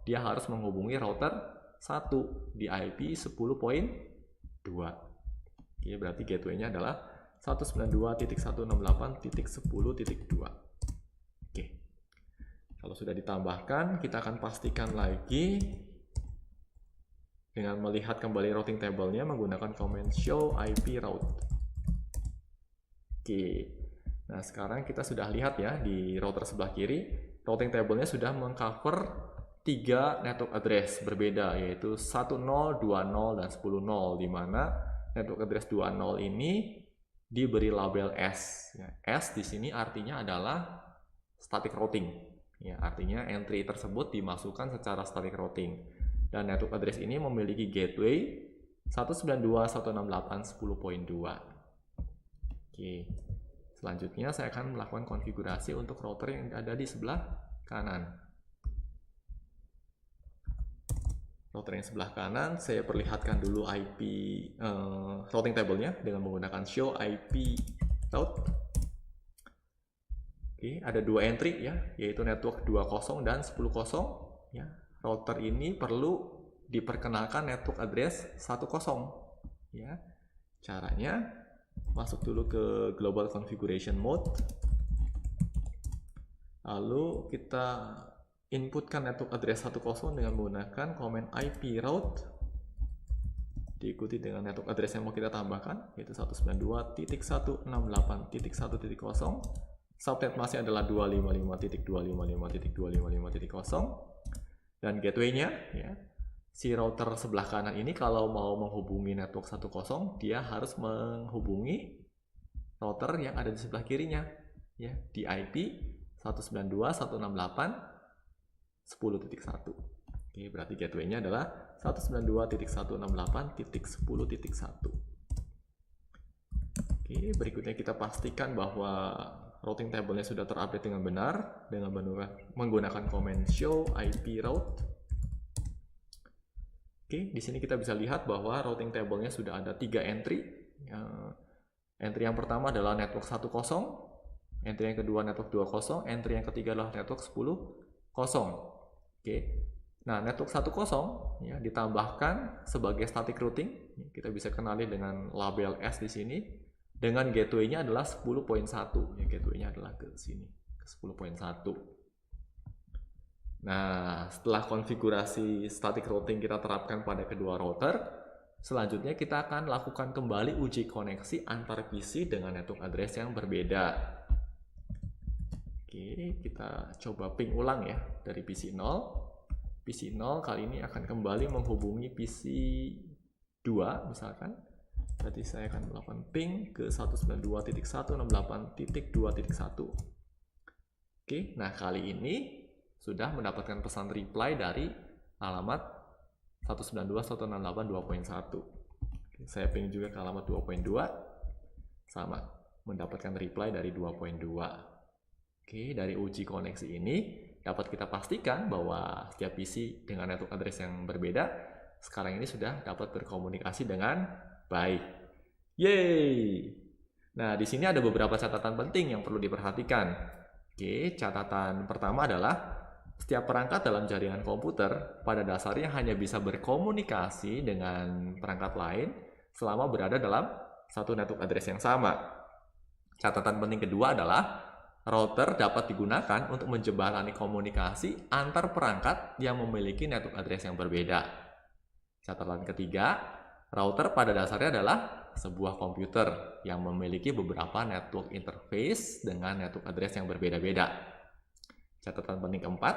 dia harus menghubungi router 1 di IP 10.2. Oke, berarti gateway-nya adalah 192.168.10.2. Oke. Kalau sudah ditambahkan, kita akan pastikan lagi dengan melihat kembali routing table-nya menggunakan command show IP route. Oke. Nah, sekarang kita sudah lihat ya di router sebelah kiri, routing table-nya sudah mengcover 3 network address berbeda, yaitu 10, 20, dan 10.0, di mana network address 20 ini diberi label S. Ya, S di sini artinya adalah static routing. Ya, artinya entry tersebut dimasukkan secara static routing. Dan network address ini memiliki gateway 192.168.10.2. Oke. Selanjutnya saya akan melakukan konfigurasi untuk router yang ada di sebelah kanan. Router yang sebelah kanan, saya perlihatkan dulu IP routing table-nya dengan menggunakan show IP route. Oke, ada dua entry ya, yaitu network 20 dan 10.0 ya. Router ini perlu diperkenalkan network address 10 ya. Caranya masuk dulu ke global configuration mode. Lalu kita inputkan network address 10 dengan menggunakan command IP route diikuti dengan network address yang mau kita tambahkan, yaitu 192.168.1.0. Subnet masih adalah 255.255.255.0 dan gateway-nya ya. Si router sebelah kanan ini kalau mau menghubungi network 10, dia harus menghubungi router yang ada di sebelah kirinya ya, di IP 192.168.10.1. Oke, berarti gateway-nya adalah 192.168.10.1. Oke, berikutnya kita pastikan bahwa routing table-nya sudah terupdate dengan benar dengan menggunakan command show IP route. Oke, di sini kita bisa lihat bahwa routing table-nya sudah ada 3 entry. Entry yang pertama adalah network 10, entry yang kedua network 20, entry yang ketiga adalah network 10.0. Oke, nah network 10 ya ditambahkan sebagai static routing. Kita bisa kenali dengan label S di sini. Dengan gateway-nya adalah 10.1. Ya, gateway-nya adalah ke sini, ke 10.1. Nah, setelah konfigurasi static routing kita terapkan pada kedua router, selanjutnya kita akan lakukan kembali uji koneksi antar PC dengan network address yang berbeda. Oke, kita coba ping ulang ya dari PC 0. PC 0 kali ini akan kembali menghubungi PC 2 misalkan. Berarti saya akan melakukan ping ke 192.168.2.1. Oke, nah kali ini sudah mendapatkan pesan reply dari alamat 192.168.2.1. Saya ping juga ke alamat 2.2, sama, mendapatkan reply dari 2.2. Oke, dari uji koneksi ini dapat kita pastikan bahwa setiap PC dengan network address yang berbeda sekarang ini sudah dapat berkomunikasi dengan baik. Yeay! Nah, di sini ada beberapa catatan penting yang perlu diperhatikan. Oke, catatan pertama adalah setiap perangkat dalam jaringan komputer pada dasarnya hanya bisa berkomunikasi dengan perangkat lain selama berada dalam satu network address yang sama. Catatan penting kedua adalah router dapat digunakan untuk menjembatani komunikasi antar perangkat yang memiliki network address yang berbeda. Catatan ketiga, router pada dasarnya adalah sebuah komputer yang memiliki beberapa network interface dengan network address yang berbeda-beda. Catatan penting keempat,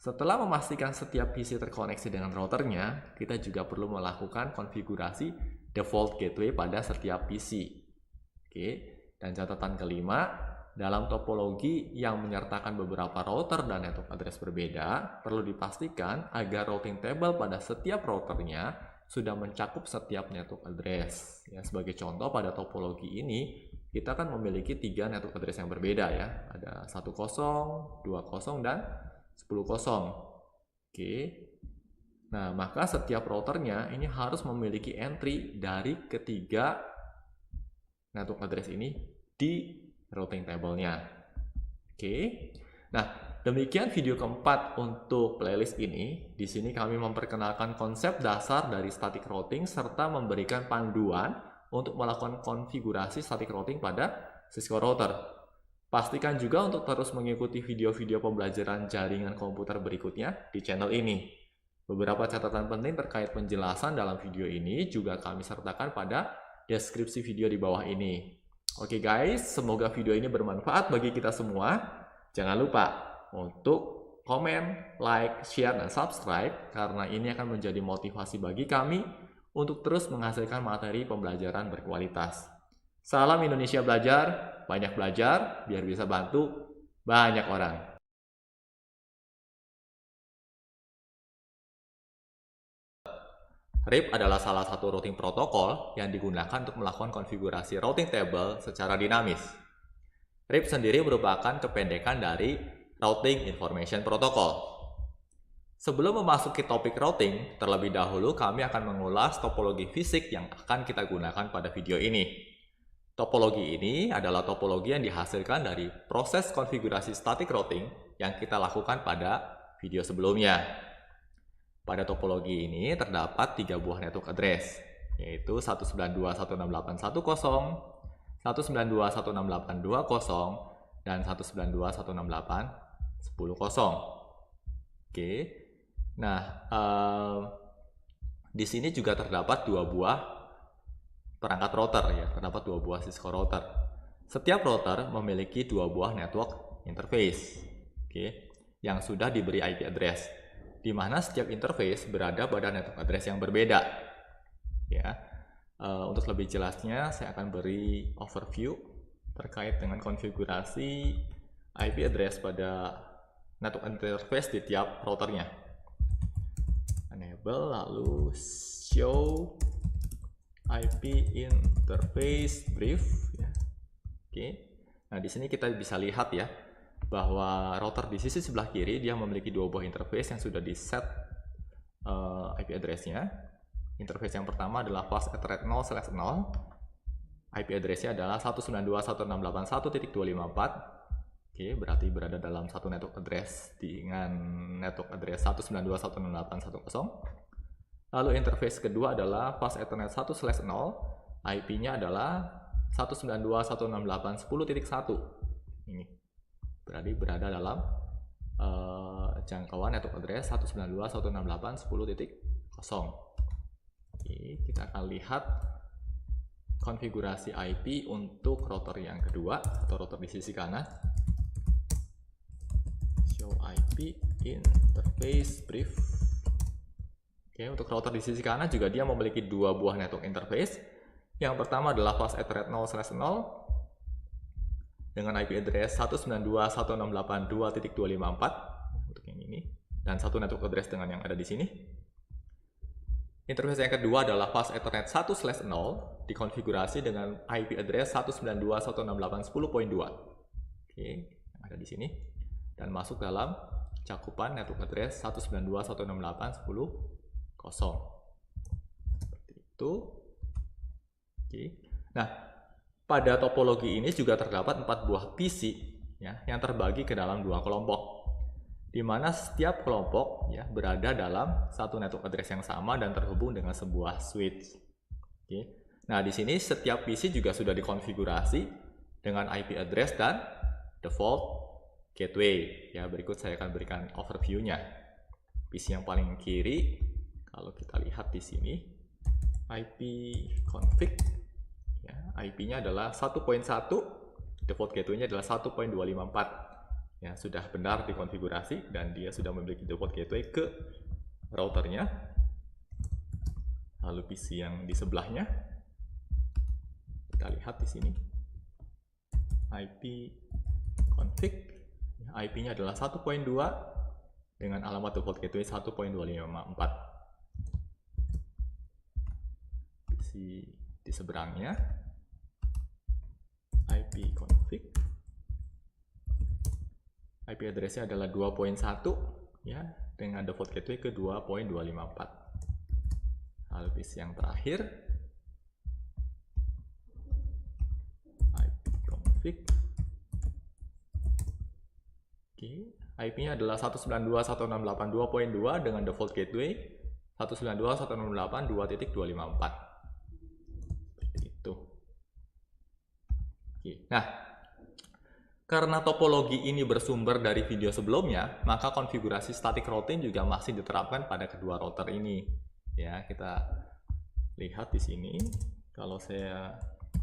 setelah memastikan setiap PC terkoneksi dengan routernya, kita juga perlu melakukan konfigurasi default gateway pada setiap PC. Oke, dan catatan kelima, dalam topologi yang menyertakan beberapa router dan network address berbeda, perlu dipastikan agar routing table pada setiap routernya sudah mencakup setiap network address. Ya, sebagai contoh pada topologi ini, kita kan memiliki 3 network address yang berbeda ya. Ada 10, 20, dan 10.0. Oke. Nah, maka setiap routernya ini harus memiliki entry dari ketiga network address ini di routing table-nya. Oke. Nah, demikian video keempat untuk playlist ini. Di sini kami memperkenalkan konsep dasar dari static routing serta memberikan panduan untuk melakukan konfigurasi static routing pada Cisco router. Pastikan juga untuk terus mengikuti video-video pembelajaran jaringan komputer berikutnya di channel ini. Beberapa catatan penting terkait penjelasan dalam video ini juga kami sertakan pada deskripsi video di bawah ini. Oke guys, semoga video ini bermanfaat bagi kita semua. Jangan lupa untuk komen, like, share, dan subscribe karena ini akan menjadi motivasi bagi kami untuk terus menghasilkan materi pembelajaran berkualitas. Salam Indonesia Belajar, banyak belajar biar bisa bantu banyak orang. RIP adalah salah satu routing protokol yang digunakan untuk melakukan konfigurasi routing table secara dinamis. RIP sendiri merupakan kependekan dari Routing Information Protocol. Sebelum memasuki topik routing, terlebih dahulu kami akan mengulas topologi fisik yang akan kita gunakan pada video ini. Topologi ini adalah topologi yang dihasilkan dari proses konfigurasi static routing yang kita lakukan pada video sebelumnya. Pada topologi ini terdapat 3 buah network address, yaitu 192.168.1.0, 192.168.2.0, dan 192.168.10.0. Oke. Nah, di sini juga terdapat 2 buah perangkat router ya, terdapat 2 buah Cisco router. Setiap router memiliki 2 buah network interface, yang sudah diberi IP address, di mana setiap interface berada pada network address yang berbeda. Ya, untuk lebih jelasnya saya akan beri overview terkait dengan konfigurasi IP address pada network interface di tiap routernya. Enable, lalu show IP interface brief. Ya. Oke. Nah, di sini kita bisa lihat ya bahwa router di sisi sebelah kiri dia memiliki 2 buah interface yang sudah di set IP address-nya. Interface yang pertama adalah fast Ethernet 0/0. IP address-nya adalah 192.168.1.254. Oke, berarti berada dalam satu network address dengan network address 192.168.1.0. Lalu interface kedua adalah fast Ethernet 1/0. IP-nya adalah 192.168.10.1. Ini berarti berada dalam jangkauan network address 192.168.10.0. Oke, kita akan lihat konfigurasi IP untuk router yang kedua atau router di sisi kanan. Show IP interface brief. Oke, untuk router di sisi kanan juga dia memiliki 2 buah network interface. Yang pertama adalah fast Ethernet 0/0 dengan IP address 192.168.2.254 untuk yang ini, dan satu network address dengan yang ada di sini. Interface yang kedua adalah fast Ethernet 1/0 dikonfigurasi dengan IP address 192.168.10.2. Oke, yang ada di sini dan masuk dalam cakupan network address 192.168.10.0. Seperti itu. Oke. Nah, pada topologi ini juga terdapat 4 buah PC ya, yang terbagi ke dalam 2 kelompok, di mana setiap kelompok ya berada dalam satu network address yang sama dan terhubung dengan sebuah switch. Oke. Nah, di sini setiap PC juga sudah dikonfigurasi dengan IP address dan default gateway. Ya, berikut saya akan berikan overview-nya. PC yang paling kiri, kalau kita lihat di sini, IP config, ya, IP-nya adalah 1.1, default gateway-nya adalah 1.254. Ya, sudah benar dikonfigurasi dan dia sudah memiliki default gateway ke routernya. Lalu PC yang di sebelahnya, kita lihat di sini, IP config. IP-nya adalah 1.2 dengan alamat default gateway 1.254. Di seberangnya IP config. IP address-nya adalah 2.1 ya dengan default gateway ke 2.254. Lalu PC yang terakhir IP config. IP-nya adalah 192.168.2.2 dengan default gateway 192.168.2.254. Seperti itu. Nah, karena topologi ini bersumber dari video sebelumnya, maka konfigurasi static routing juga masih diterapkan pada kedua router ini. Ya, kita lihat di sini. Kalau saya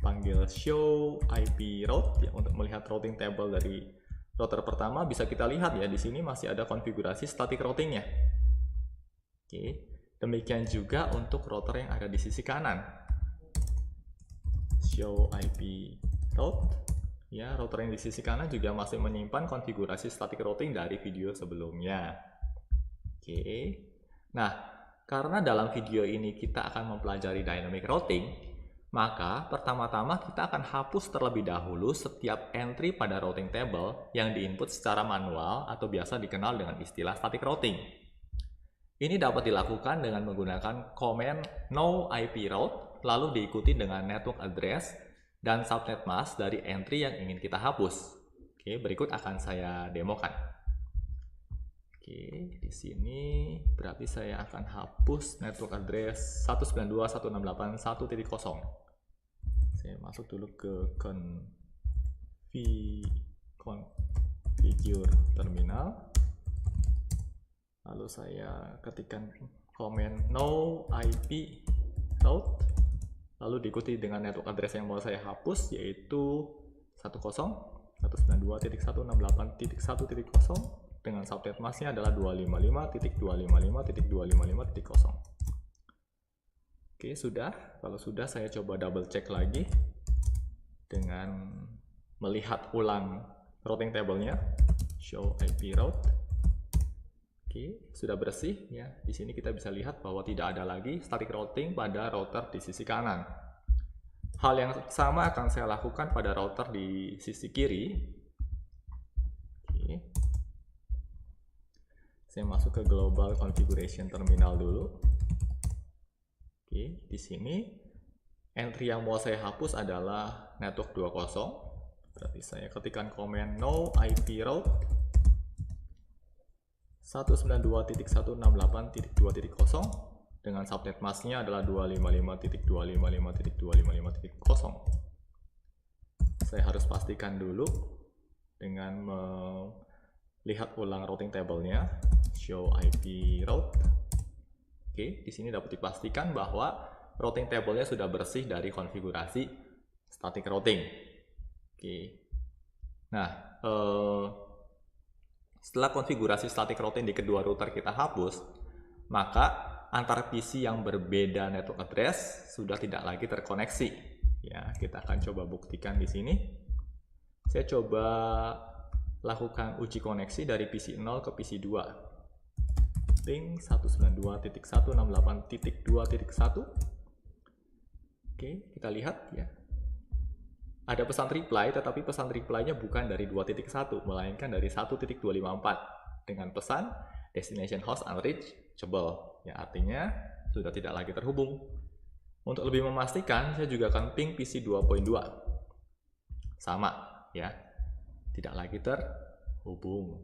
panggil show IP route ya, untuk melihat routing table dari router pertama, bisa kita lihat ya di sini masih ada konfigurasi static routingnya. Oke, demikian juga untuk router yang ada di sisi kanan. Show IP route, ya router yang di sisi kanan juga masih menyimpan konfigurasi static routing dari video sebelumnya. Oke, nah karena dalam video ini kita akan mempelajari dynamic routing, maka pertama-tama kita akan hapus terlebih dahulu setiap entry pada routing table yang diinput secara manual atau biasa dikenal dengan istilah static routing. Ini dapat dilakukan dengan menggunakan command no IP route, lalu diikuti dengan network address dan subnet mask dari entry yang ingin kita hapus. Oke, berikut akan saya demokan. Oke, di sini berarti saya akan hapus network address 192.168.1.0. Saya masuk dulu ke configure terminal. Lalu saya ketikkan command no IP route, lalu diikuti dengan network address yang mau saya hapus, yaitu 101.168.1.0 dengan subnet masknya adalah 255.255.255.0. Oke, sudah. Kalau sudah, saya coba double check lagi dengan melihat ulang routing table-nya, show IP route. Oke, sudah bersih ya. Di sini kita bisa lihat bahwa tidak ada lagi static routing pada router di sisi kanan. Hal yang sama akan saya lakukan pada router di sisi kiri. Oke. Saya masuk ke global configuration terminal dulu. Oke, di sini entry yang mau saya hapus adalah network 20. Berarti saya ketikkan command no IP route 192.168.2.0 dengan subnet masknya adalah 255.255.255.0. Saya harus pastikan dulu dengan melihat ulang routing table-nya, show IP route. Oke, di sini dapat dipastikan bahwa routing table-nya sudah bersih dari konfigurasi static routing. Oke. Nah, setelah konfigurasi static routing di kedua router kita hapus, maka antar PC yang berbeda network address sudah tidak lagi terkoneksi. Ya, kita akan coba buktikan di sini. Saya coba lakukan uji koneksi dari PC 0 ke PC 2. Ping 192.168.2.1. Oke, kita lihat ya. Ada pesan reply, tetapi pesan reply-nya bukan dari 2.1, melainkan dari 1.254 dengan pesan destination host unreachable. Ya, artinya sudah tidak lagi terhubung. Untuk lebih memastikan, saya juga akan ping PC 2.2. Sama, ya. Tidak lagi terhubung.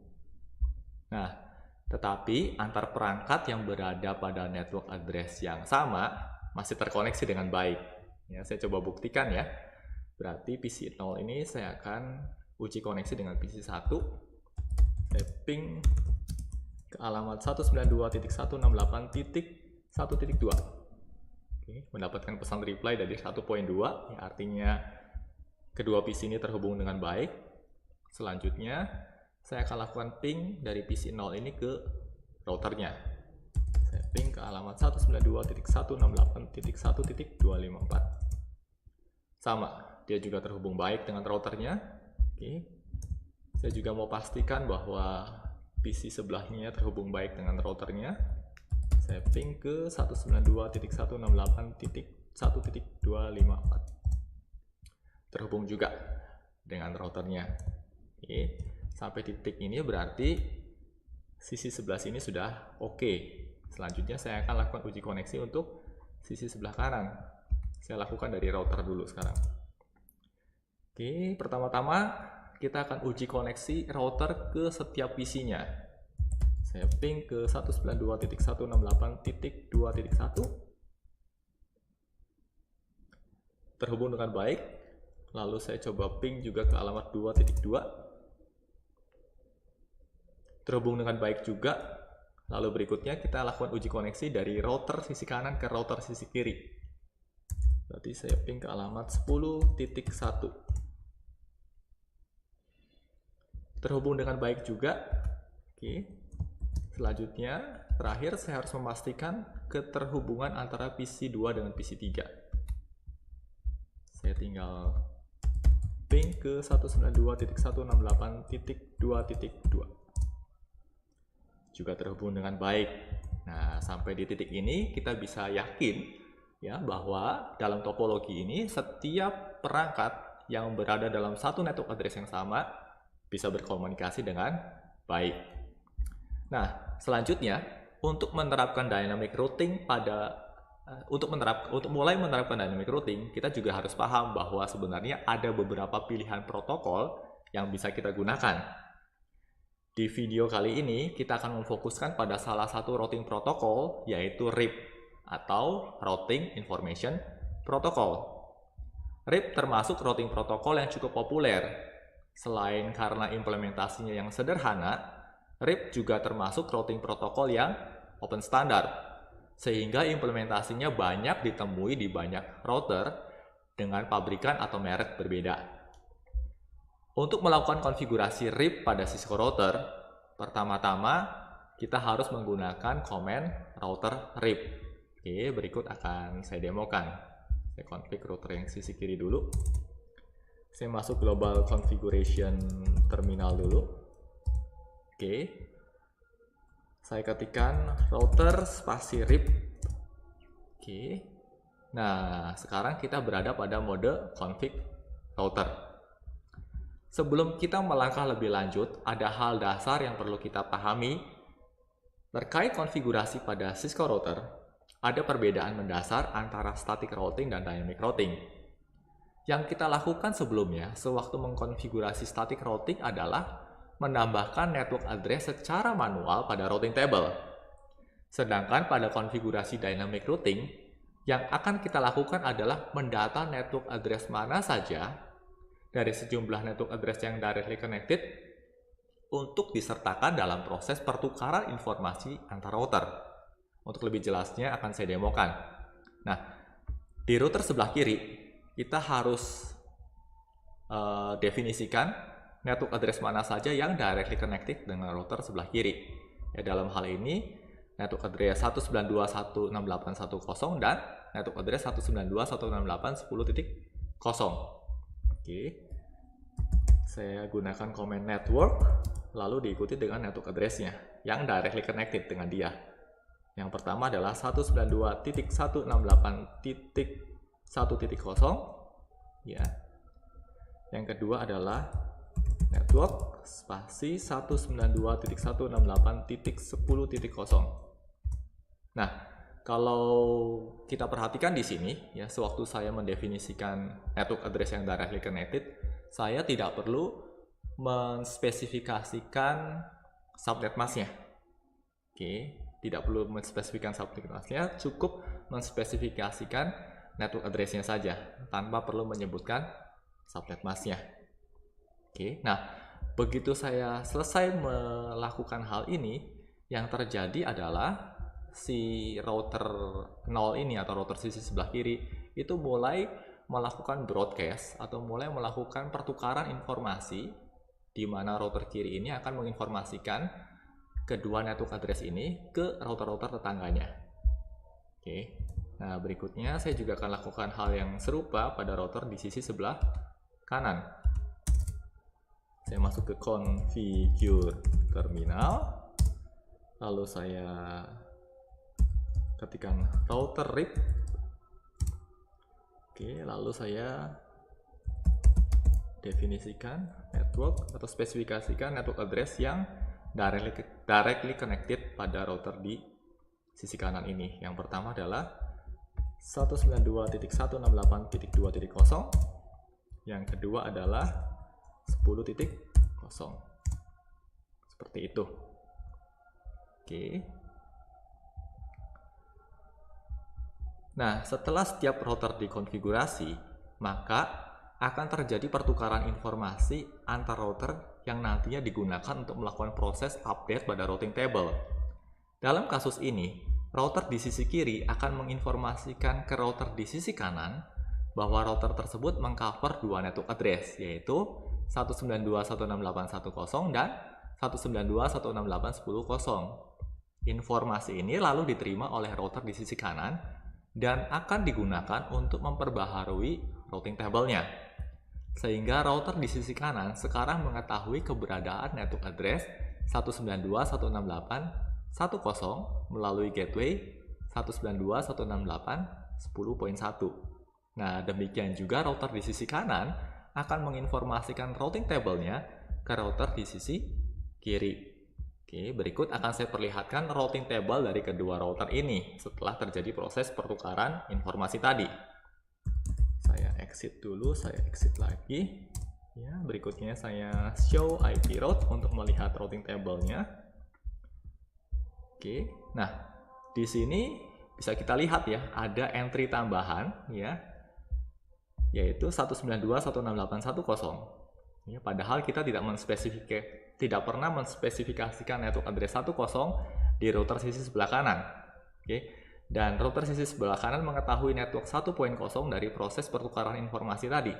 Nah, tetapi antar perangkat yang berada pada network address yang sama masih terkoneksi dengan baik. Ya, saya coba buktikan ya. Berarti PC 0 ini saya akan uji koneksi dengan PC 1. Saya ping ke alamat 192.168.1.2. Oke, mendapatkan pesan reply dari 1.2, ya, artinya kedua PC ini terhubung dengan baik. Selanjutnya, saya akan lakukan ping dari PC 0 ini ke routernya. Saya ping ke alamat 192.168.1.254. Sama, dia juga terhubung baik dengan routernya. Oke. Saya juga mau pastikan bahwa PC sebelahnya terhubung baik dengan routernya. Saya ping ke 192.168.1.254. Terhubung juga dengan routernya. Oke. Sampai titik ini berarti sisi sebelah sini sudah oke. Selanjutnya saya akan lakukan uji koneksi untuk sisi sebelah kanan. Saya lakukan dari router dulu sekarang. Oke, pertama-tama kita akan uji koneksi router ke setiap PC-nya. Saya ping ke 192.168.2.1. Terhubung dengan baik. Lalu saya coba ping juga ke alamat 2.2. Terhubung dengan baik juga. Lalu berikutnya kita lakukan uji koneksi dari router sisi kanan ke router sisi kiri. Berarti saya ping ke alamat 10.1. Terhubung dengan baik juga. Oke. Selanjutnya, terakhir saya harus memastikan keterhubungan antara PC 2 dengan PC 3. Saya tinggal ping ke 192.168.2.2. Juga terhubung dengan baik. Nah, sampai di titik ini kita bisa yakin ya bahwa dalam topologi ini setiap perangkat yang berada dalam satu network address yang sama bisa berkomunikasi dengan baik. Nah, selanjutnya untuk menerapkan dynamic routing untuk mulai menerapkan dynamic routing, kita juga harus paham bahwa sebenarnya ada beberapa pilihan protokol yang bisa kita gunakan. Di video kali ini, kita akan memfokuskan pada salah satu routing protokol, yaitu RIP, atau Routing Information Protocol. RIP termasuk routing protokol yang cukup populer. Selain karena implementasinya yang sederhana, RIP juga termasuk routing protokol yang open standard, sehingga implementasinya banyak ditemui di banyak router dengan pabrikan atau merek berbeda. Untuk melakukan konfigurasi RIP pada Cisco router, pertama-tama kita harus menggunakan command router RIP. Oke, berikut akan saya demokan. Saya config router yang sisi kiri dulu. Saya masuk global configuration terminal dulu. Oke. Saya ketikkan router spasi RIP. Oke. Nah, sekarang kita berada pada mode config router. Sebelum kita melangkah lebih lanjut, ada hal dasar yang perlu kita pahami terkait konfigurasi pada Cisco router. Ada perbedaan mendasar antara static routing dan dynamic routing. Yang kita lakukan sebelumnya, sewaktu mengkonfigurasi static routing adalah menambahkan network address secara manual pada routing table. Sedangkan pada konfigurasi dynamic routing, yang akan kita lakukan adalah mendata network address mana saja dari sejumlah network address yang directly connected untuk disertakan dalam proses pertukaran informasi antar router. Untuk lebih jelasnya akan saya demokan. Nah, di router sebelah kiri, kita harus definisikan network address mana saja yang directly connected dengan router sebelah kiri. Ya, dalam hal ini, network address 192.168.1.0 dan network address 192.168.10.0. Oke. Saya gunakan command network, lalu diikuti dengan network address-nya yang directly connected dengan dia. Yang pertama adalah 192.168.1.0. Ya. Yang kedua adalah network spasi 192.168.10.0. Nah, kalau kita perhatikan di sini, ya, sewaktu saya mendefinisikan network address yang directly connected, saya tidak perlu menspesifikasikan subnet mask-nya. Oke, tidak perlu menspesifikasikan subnet mask-nya, cukup menspesifikasikan network address-nya saja, tanpa perlu menyebutkan subnet mask-nya. Oke, nah begitu saya selesai melakukan hal ini, yang terjadi adalah si router 0 ini atau router sisi sebelah kiri itu mulai melakukan broadcast atau mulai melakukan pertukaran informasi, di mana router kiri ini akan menginformasikan kedua network address ini ke router-router tetangganya. Oke, nah berikutnya saya juga akan lakukan hal yang serupa pada router di sisi sebelah kanan. Saya masuk ke configure terminal, lalu saya ketikkan router RIP. Oke, lalu saya definisikan network atau spesifikasikan network address yang directly connected pada router di sisi kanan ini. Yang pertama adalah 192.168.2.0. Yang kedua adalah 10.0. Seperti itu. Oke. Nah, setelah setiap router dikonfigurasi, maka akan terjadi pertukaran informasi antar router yang nantinya digunakan untuk melakukan proses update pada routing table. Dalam kasus ini, router di sisi kiri akan menginformasikan ke router di sisi kanan bahwa router tersebut mengcover dua network address, yaitu 192.168.1.0 dan 192.168.10.0. Informasi ini lalu diterima oleh router di sisi kanan dan akan digunakan untuk memperbaharui routing table-nya. Sehingga router di sisi kanan sekarang mengetahui keberadaan network address 192.168.1.0 melalui gateway 192.168.10.1. Nah, demikian juga router di sisi kanan akan menginformasikan routing table-nya ke router di sisi kiri. Oke, berikut akan saya perlihatkan routing table dari kedua router ini setelah terjadi proses pertukaran informasi tadi. Saya exit dulu, saya exit lagi. Ya, berikutnya saya show IP route untuk melihat routing table-nya. Oke, nah di sini bisa kita lihat ya, ada entry tambahan ya, yaitu 192.168.1.0. Ya, padahal kita tidak pernah menspesifikasikan network address 10 di router sisi sebelah kanan. Oke. Dan router sisi sebelah kanan mengetahui network 1.0 dari proses pertukaran informasi tadi.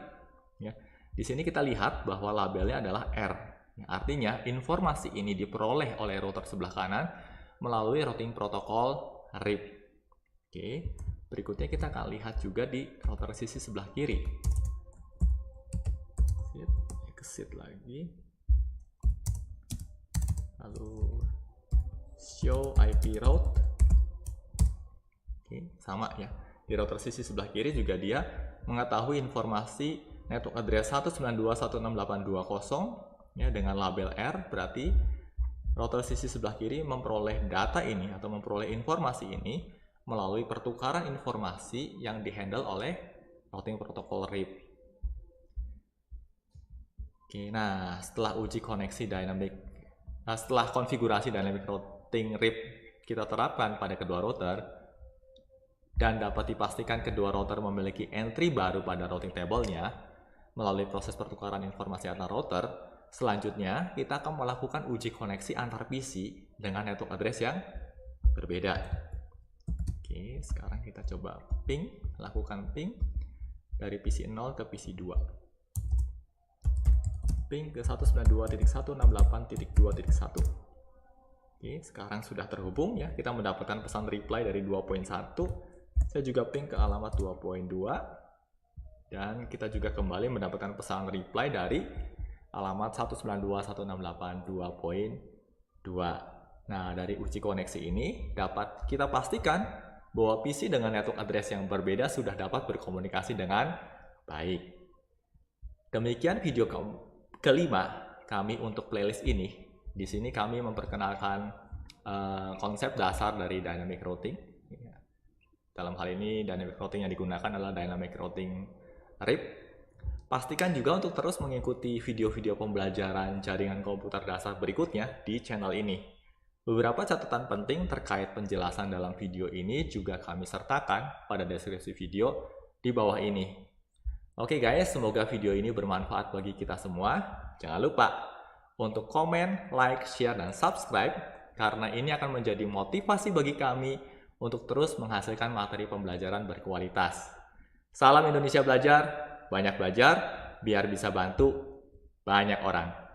Ya. Di sini kita lihat bahwa labelnya adalah R. Ya, artinya informasi ini diperoleh oleh router sebelah kanan melalui routing protokol RIP. Oke. Berikutnya kita akan lihat juga di router sisi sebelah kiri. Exit lagi, lalu show IP route. Oke, sama ya, di router sisi sebelah kiri juga dia mengetahui informasi network address 192.168.2.0 ya, dengan label R. Berarti router sisi sebelah kiri memperoleh data ini atau memperoleh informasi ini melalui pertukaran informasi yang dihandle oleh routing protokol RIP. Oke, nah setelah setelah konfigurasi dynamic routing RIP kita terapkan pada kedua router dan dapat dipastikan kedua router memiliki entry baru pada routing table-nya melalui proses pertukaran informasi antar router, selanjutnya kita akan melakukan uji koneksi antar PC dengan network address yang berbeda. Oke, sekarang kita coba lakukan ping dari PC 0 ke PC 2. Ping ke 192.168.2.1. Oke, sekarang sudah terhubung ya. Kita mendapatkan pesan reply dari 2.1. Saya juga ping ke alamat 2.2. Dan kita juga kembali mendapatkan pesan reply dari alamat 192.168.2.2. Nah, dari uji koneksi ini dapat kita pastikan bahwa PC dengan network address yang berbeda sudah dapat berkomunikasi dengan baik. Demikian video kelima kami untuk playlist ini. Di sini kami memperkenalkan konsep dasar dari dynamic routing. Dalam hal ini dynamic routing yang digunakan adalah dynamic routing RIP. Pastikan juga untuk terus mengikuti video-video pembelajaran jaringan komputer dasar berikutnya di channel ini. Beberapa catatan penting terkait penjelasan dalam video ini juga kami sertakan pada deskripsi video di bawah ini. Oke guys, semoga video ini bermanfaat bagi kita semua. Jangan lupa untuk komen, like, share, dan subscribe karena ini akan menjadi motivasi bagi kami untuk terus menghasilkan materi pembelajaran berkualitas. Salam Indonesia Belajar, banyak belajar biar bisa bantu banyak orang.